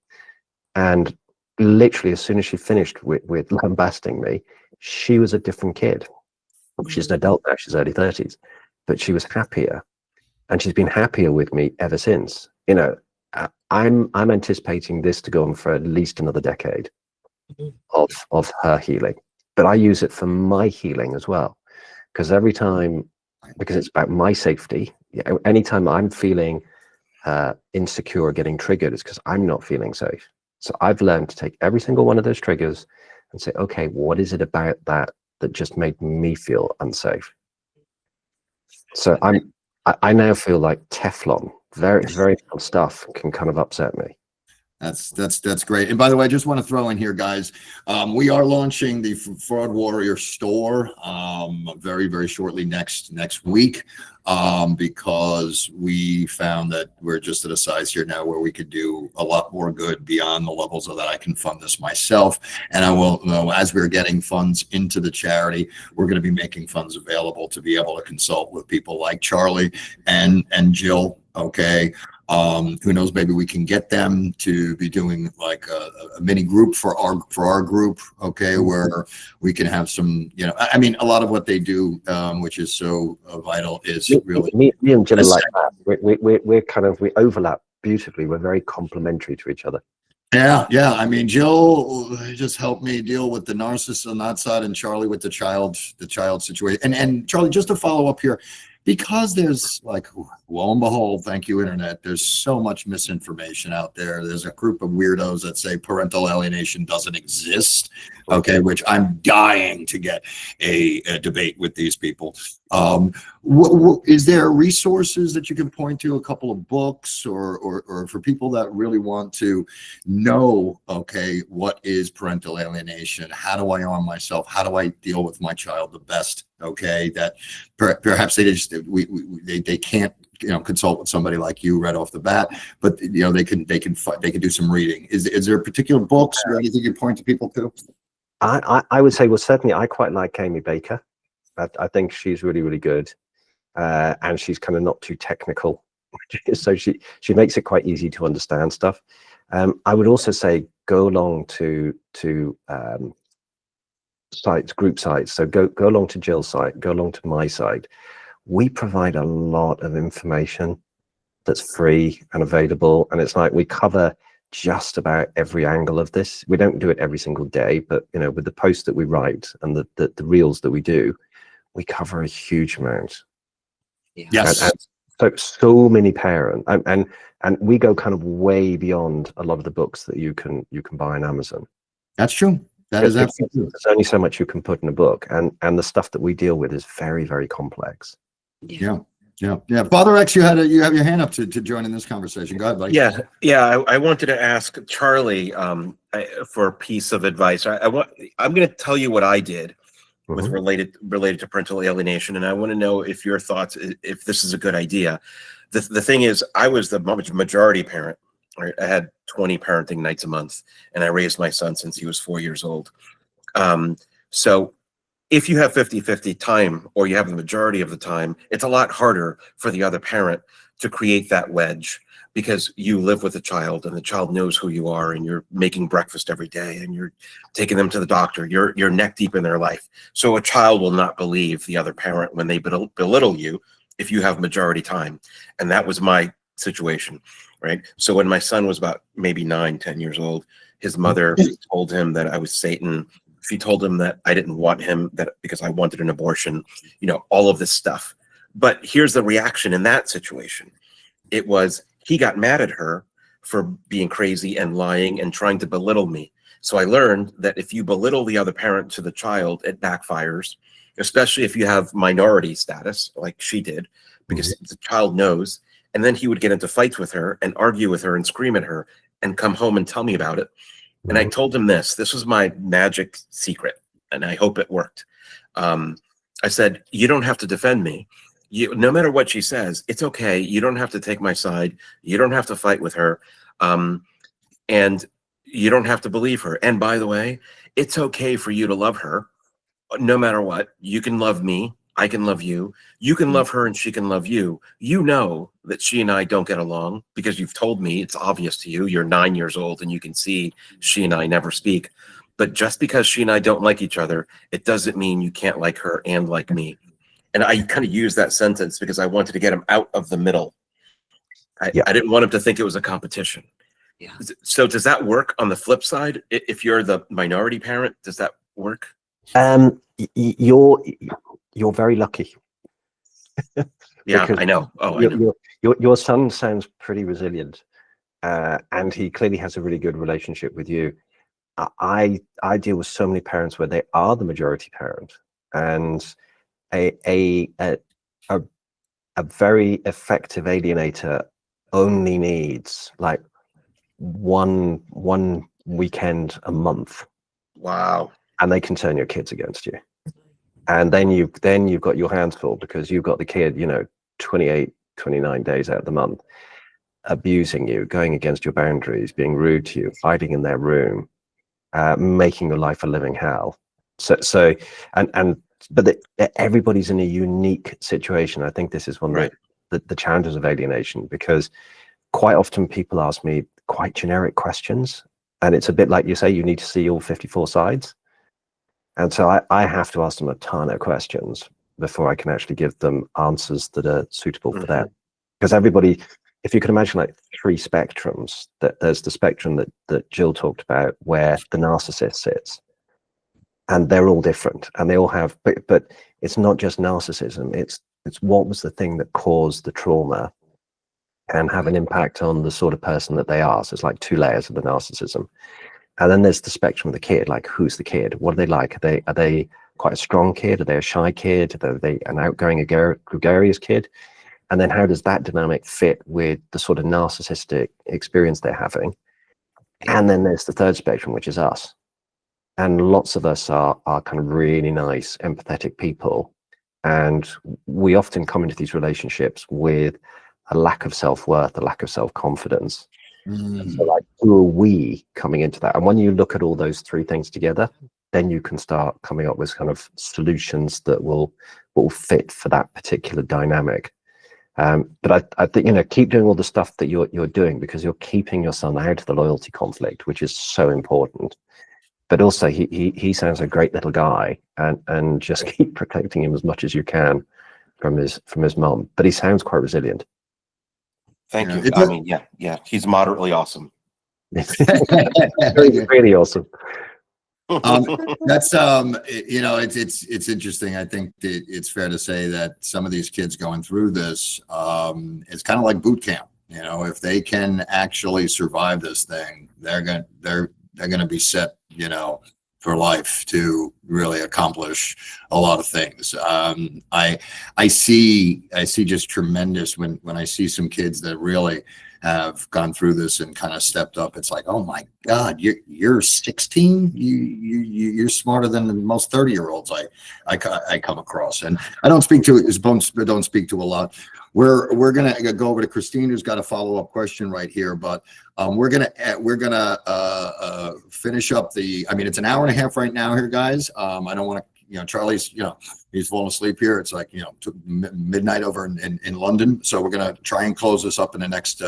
And literally, as soon as she finished with lambasting me, she was a different kid. She's an adult now, she's early 30s, but she was happier. And she's been happier with me ever since. You know, I'm anticipating this to go on for at least another decade of her healing. But I use it for my healing as well. Because every time because it's about my safety. Yeah, anytime I'm feeling insecure or getting triggered, it's because I'm not feeling safe. So I've learned to take every single one of those triggers and say, okay, what is it about that just made me feel unsafe? So I now feel like Teflon. Very, very little stuff can kind of upset me. That's great. And by the way, I just want to throw in here, guys, we are launching the Fraud Warrior store very, very shortly next week, because we found that we're just at a size here now where we could do a lot more good beyond the levels of that I can fund this myself. And I will, as we're getting funds into the charity, we're going to be making funds available to be able to consult with people like Charlie and Jill. Okay. Who knows, maybe we can get them to be doing like a mini group for our group, okay, where we can have some, you know, I mean, a lot of what they do, which is so vital, is really me and Jill are like that. We overlap beautifully. We're very complementary to each other. Yeah. I mean, Jill just helped me deal with the narcissist on that side, and Charlie with the child situation. And Charlie, just to follow up here, because there's, like, lo and behold, thank you, internet, there's so much misinformation out there. There's a group of weirdos that say parental alienation doesn't exist, okay, which I'm dying to get a debate with these people. Is there resources that you can point to, a couple of books, or for people that really want to know, okay, what is parental alienation? How do I arm myself? How do I deal with my child the best? Okay, that perhaps they can't, you know, consult with somebody like you right off the bat, but you know, they can do some reading. Is there particular books or anything you point to people to? I would say, well, certainly I quite like Amy Baker. I think she's really, really good, and she's kind of not too technical, so she makes it quite easy to understand stuff. I would also say go along to sites, group sites. So go along to Jill's site, go along to my site. We provide a lot of information that's free and available, and it's like we cover just about every angle of this. We don't do it every single day, but you know, with the posts that we write and the reels that we do, we cover a huge amount. Yes. And so many parents, and we go kind of way beyond a lot of the books that you can buy on Amazon. That's true. That is absolutely true. There's only so much you can put in a book, and the stuff that we deal with is very, very complex. Yeah. Father X, you have your hand up to join in this conversation. Go ahead, buddy. Yeah. I wanted to ask Charlie for a piece of advice. I'm going to tell you what I did with related to parental alienation, and I want to know if your thoughts, if this is a good idea. The thing is, I was the majority parent. Right? I had 20 parenting nights a month, and I raised my son since he was 4 years old. So if you have 50-50 time, or you have the majority of the time, it's a lot harder for the other parent to create that wedge, because you live with a child and the child knows who you are, and you're making breakfast every day, and you're taking them to the doctor. You're neck deep in their life. So a child will not believe the other parent when they belittle you if you have majority time. And that was my situation, right? So when my son was about maybe 9-10 years old, his mother told him that I was Satan. She told him that I didn't want him, that because I wanted an abortion, you know, all of this stuff. But here's the reaction in that situation. It was, he got mad at her for being crazy and lying and trying to belittle me. So I learned that if you belittle the other parent to the child, it backfires, especially if you have minority status like she did, because the child knows. And then he would get into fights with her and argue with her and scream at her and come home and tell me about it. And I told him this was my magic secret, and I hope it worked. I said, you don't have to defend me. No matter what she says, it's okay. You don't have to take my side. You don't have to fight with her. And you don't have to believe her. And by the way, it's okay for you to love her. No matter what, you can love me. I can love you. You can love her and she can love you. You know that she and I don't get along because you've told me. It's obvious to you. You're 9 years old and you can see she and I never speak. But just because she and I don't like each other, it doesn't mean you can't like her and like me. And I kind of use that sentence because I wanted to get him out of the middle. I didn't want him to think it was a competition. Yeah. So does that work on the flip side? If you're the minority parent, does that work? You're very lucky, Yeah, Because I know. Oh, I know. your son sounds pretty resilient, and he clearly has a really good relationship with you. I deal with so many parents where they are the majority parent, and a very effective alienator only needs like one weekend a month. Wow. And they can turn your kids against you. And then you've got your hands full, because you've got the kid, 28, 29 days out of the month, abusing you, going against your boundaries, being rude to you, hiding in their room, making your life a living hell. But everybody's in a unique situation. I think this is one of the challenges of alienation, because quite often people ask me quite generic questions, and it's a bit like you say, you need to see all 54 sides. And so I have to ask them a ton of questions before I can actually give them answers that are suitable for them. Because everybody, if you can imagine like 3 spectrums, that there's the spectrum that Jill talked about, where the narcissist sits, and they're all different, and they all have, but it's not just narcissism. It's what was the thing that caused the trauma and have an impact on the sort of person that they are. So it's like 2 layers of the narcissism. And then there's the spectrum of the kid, like who's the kid? What are they like? Are they quite a strong kid? Are they a shy kid? Are they an outgoing, gregarious kid? And then how does that dynamic fit with the sort of narcissistic experience they're having? And then there's the 3rd spectrum, which is us. And lots of us are kind of really nice, empathetic people. And we often come into these relationships with a lack of self-worth, a lack of self-confidence. So like, who are we coming into that? And when you look at all those 3 things together, then you can start coming up with kind of solutions that will fit for that particular dynamic. But I think, keep doing all the stuff that you're doing, because you're keeping your son out of the loyalty conflict, which is so important. But also he sounds a great little guy, and just keep protecting him as much as you can from his mom. But he sounds quite resilient. Thank you. I mean, yeah, he's moderately awesome. Really awesome. That's it's interesting. I think that it's fair to say that some of these kids going through this, it's kind of like boot camp. If they can actually survive this thing, they're gonna be set, for life to really accomplish a lot of things. I see just tremendous when I see some kids that really have gone through this and kind of stepped up. It's like, oh my God, you're 16. You're smarter than most 30-year-olds I come across, and I don't speak to a lot. We're gonna go over to Christine, who's got a follow-up question right here, but we're gonna finish up it's an hour and a half right now here, guys. I don't want to, Charlie's, he's falling asleep here. It's like, midnight over in London. So we're going to try and close this up in the next,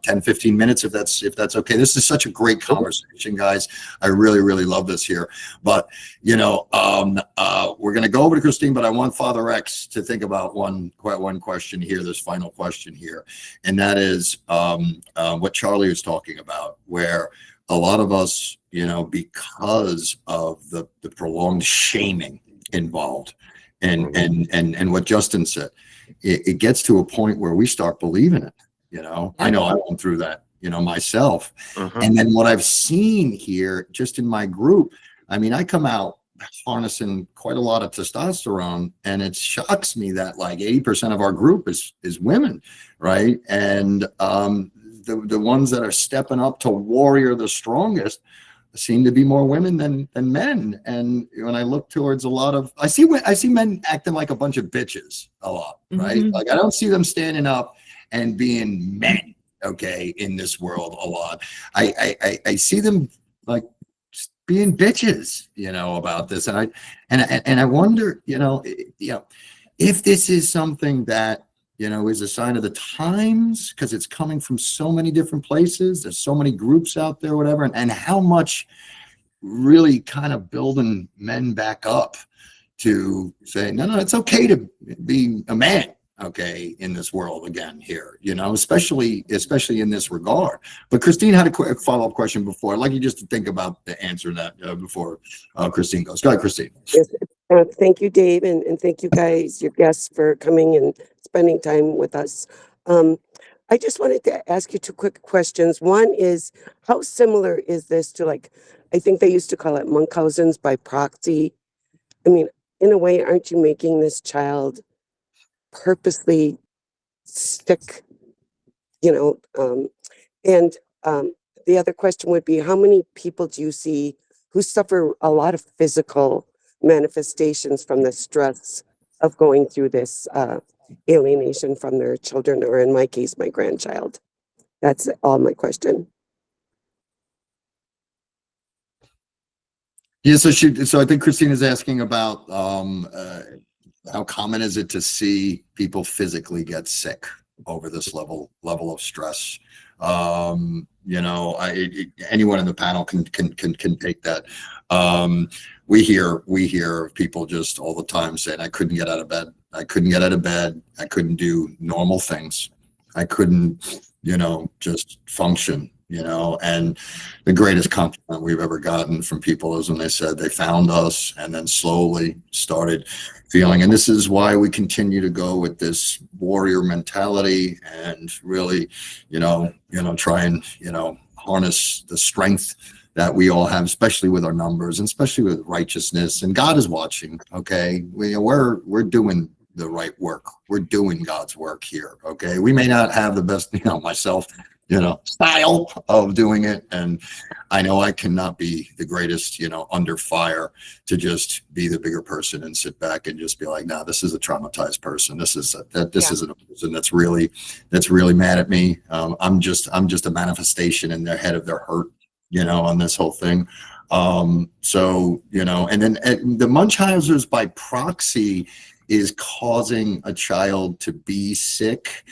10, 15 minutes, if that's okay. This is such a great conversation, guys. I really, really love this here. But, we're going to go over to Christine, but I want Father X to think about one question here, this final question here. And that is what Charlie was talking about, where a lot of us, because of the prolonged shaming involved, and what Justin said, it gets to a point where we start believing it. I know I went through that, myself. And then what I've seen here, just in my group, I come out harnessing quite a lot of testosterone, and it shocks me that like 80% of our group is women, right? And the ones that are stepping up to warrior the strongest seem to be more women than men. And when I look towards a lot of, I see men acting like a bunch of bitches a lot, right? Like I don't see them standing up and being men, okay, in this world a lot. I see them like just being bitches, about this. And I wonder, if this is something that, is a sign of the times, because it's coming from so many different places. There's so many groups out there, whatever, and how much really kind of building men back up to say, no, it's okay to be a man. okay, in this world again here, you know, especially in this regard. But Christine had a quick follow-up question before. I'd like you just to think about the answer to that before Christine goes. Go ahead, Christine. Yes, thank you, Dave, and thank you guys, your guests, for coming and spending time with us. I just wanted to ask you two quick questions. One is, how similar is this to, like, I think they used to call it Munchausen's by proxy? I mean, in a way, aren't you making this child purposely sick, you know? And the other question would be, how many people do you see who suffer a lot of physical manifestations from the stress of going through this alienation from their children, or in my case, my grandchild? That's all my question. Yeah, so I think Christine is asking about how common is it to see people physically get sick over this level of stress. You know, anyone in the panel can take that. We hear people just all the time saying, I couldn't get out of bed. I couldn't get out of bed. I couldn't do normal things. I couldn't, you know, just function, you know. And the greatest compliment we've ever gotten from people is when they said they found us and then slowly started feeling. And this is why we continue to go with this warrior mentality and really, you know, try and, you know, harness the strength that we all have, especially with our numbers and especially with righteousness. And God is watching. Okay, we're doing the right work. We're doing God's work here. Okay, we may not have the best, you know, myself, you know, style of doing it, and I know I cannot be the greatest, you know, under fire to just be the bigger person and sit back and just be like, no, this is a traumatized person. This isn't a person that's really mad at me. I'm just a manifestation in their head of their hurt, you know, on this whole thing. So, you know, and then the Munchausen's by proxy is causing a child to be sick.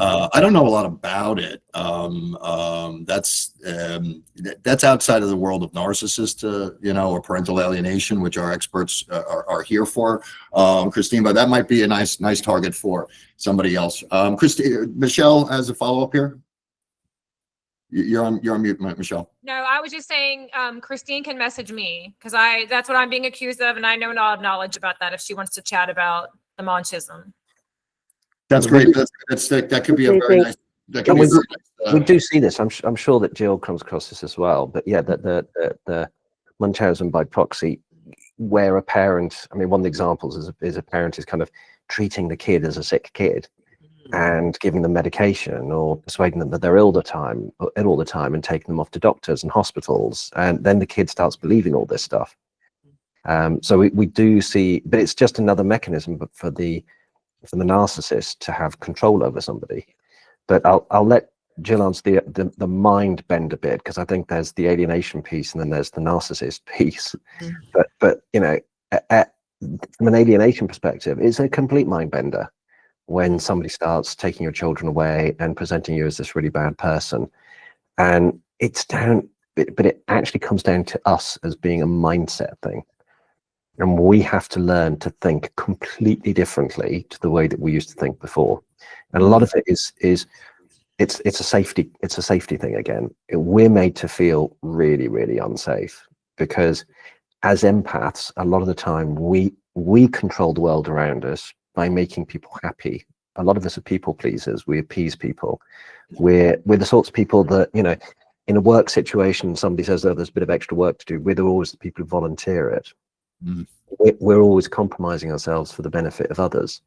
I don't know a lot about it. That's outside of the world of narcissist, you know, or parental alienation, which our experts are here for. Christine, but that might be a nice target for somebody else. Christine, Michelle has a follow-up here. You're on mute, Michelle. No, I was just saying, Christine can message me because that's what I'm being accused of, and I know not knowledge about that if she wants to chat about the Manchism. That's great. That could be a very nice. We do see this. I'm sure that Jill comes across this as well. But yeah, the Munchausen by proxy, where a parent, I mean, one of the examples is a parent is kind of treating the kid as a sick kid and giving them medication or persuading them that they're ill all the time and taking them off to doctors and hospitals, and then the kid starts believing all this stuff. So we do see, but it's just another mechanism for the narcissist to have control over somebody. But I'll let Jill answer the mind bend a bit, because I think there's the alienation piece and then there's the narcissist piece. But you know, from an alienation perspective, it's a complete mind bender when somebody starts taking your children away and presenting you as this really bad person. And but it actually comes down to us as being a mindset thing. And we have to learn to think completely differently to the way that we used to think before. And a lot of it is it's a safety thing again. We're made to feel really, really unsafe because as empaths, a lot of the time we control the world around us by making people happy. A lot of us are people pleasers. We appease people. We're the sorts of people that, you know, in a work situation, somebody says, oh, there's a bit of extra work to do. We're always the people who volunteer it. We're always compromising ourselves for the benefit of others.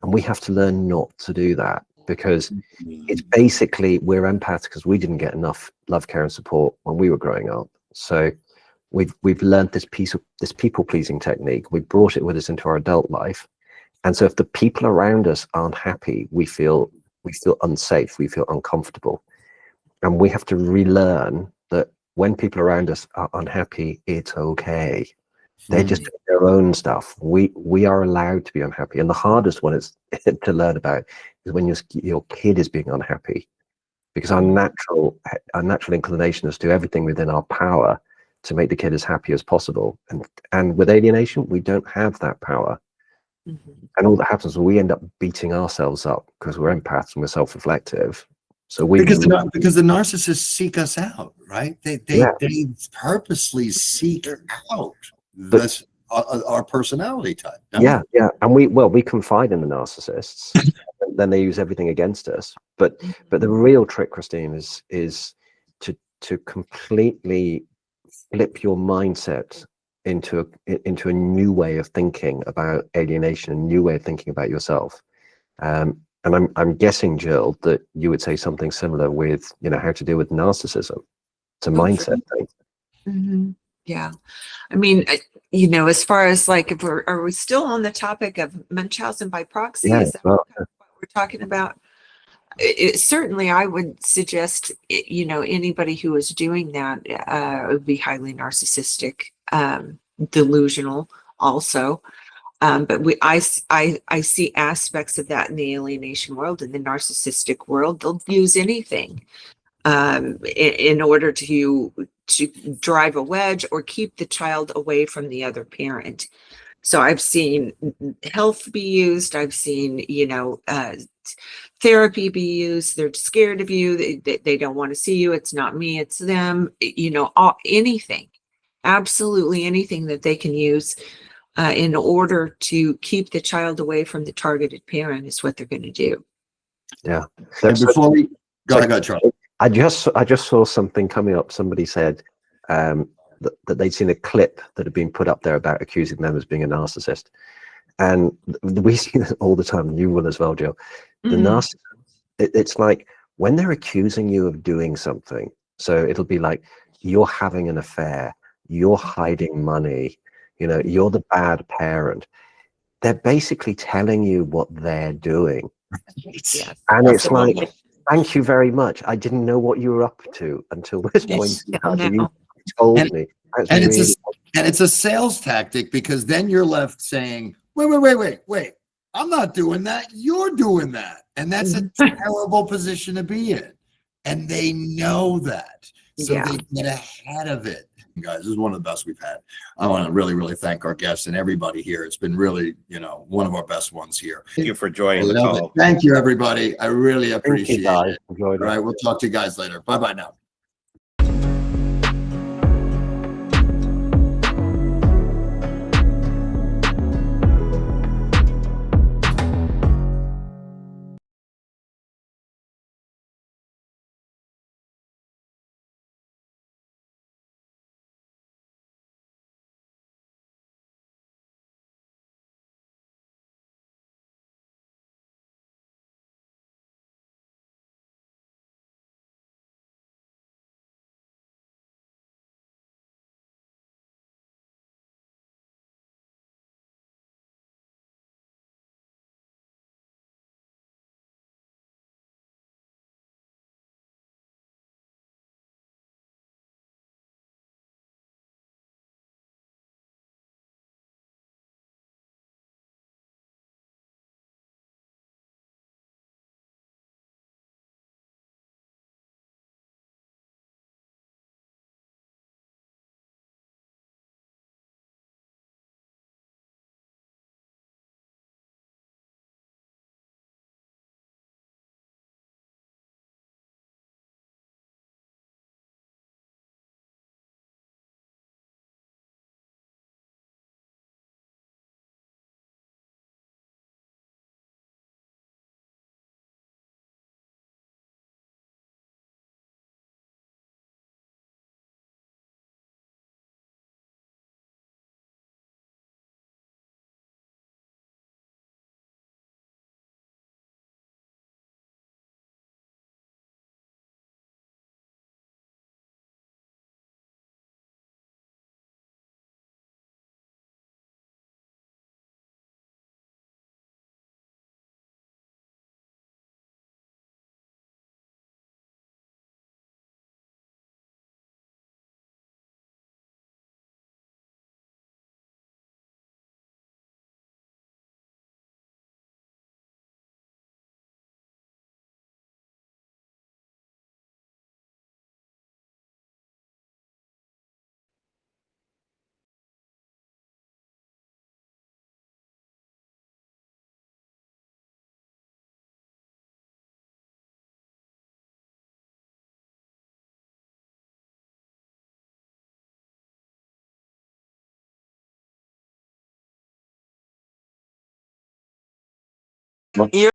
And we have to learn not to do that, because it's basically, we're empaths because we didn't get enough love, care and support when we were growing up. So we've learned this people pleasing technique. We brought it with us into our adult life. And so if the people around us aren't happy, we feel unsafe, we feel uncomfortable. And we have to relearn that when people around us are unhappy, it's okay. They're just doing their own stuff. We are allowed to be unhappy. And the hardest one is to learn about is when your kid is being unhappy, because our natural inclination is to do everything within our power to make the kid as happy as possible. And with alienation, we don't have that power. And all that happens is we end up beating ourselves up because we're empaths and we're self-reflective. So we because the narcissists seek us out, right? They purposely seek out this our personality type. Yeah, and we confide in the narcissists, and then they use everything against us. But the real trick, Christine, is to completely flip your mindset into a new way of thinking about alienation, a new way of thinking about yourself. And I'm guessing, Jill, that you would say something similar with, how to deal with narcissism. It's a mindset thing. Yeah. I mean, as far as like, if are we still on the topic of Munchausen by proxy? Yeah, Is that what we're talking about? Certainly, I would suggest, anybody who is doing that would be highly narcissistic, delusional also. But I see aspects of that in the alienation world. In the narcissistic world, they'll use anything in order to drive a wedge or keep the child away from the other parent. So I've seen health be used. I've seen, therapy be used. They're scared of you. They don't want to see you. It's not me, it's them. Anything, absolutely anything that they can use in order to keep the child away from the targeted parent is what they're going to do. Yeah. And before we go ahead, Charlie. I just saw something coming up. Somebody said that they'd seen a clip that had been put up there about accusing them as being a narcissist, and we see that all the time. You will as well, Jill. The narcissist. It's like when they're accusing you of doing something. So it'll be like you're having an affair, you're hiding money, you're the bad parent. They're basically telling you what they're doing. Yes. And it's like, thank you very much. I didn't know what you were up to until this point. You told me. And it's a sales tactic, because then you're left saying, wait. I'm not doing that. You're doing that. And that's a terrible position to be in. And they know that. So they get ahead of it. Guys, this is one of the best we've had. I want to really, really thank our guests and everybody here. It's been really, one of our best ones here. Thank you for joining the call. Thank you, everybody. I really appreciate it. All right, we'll talk to you guys later. Bye-bye now. You're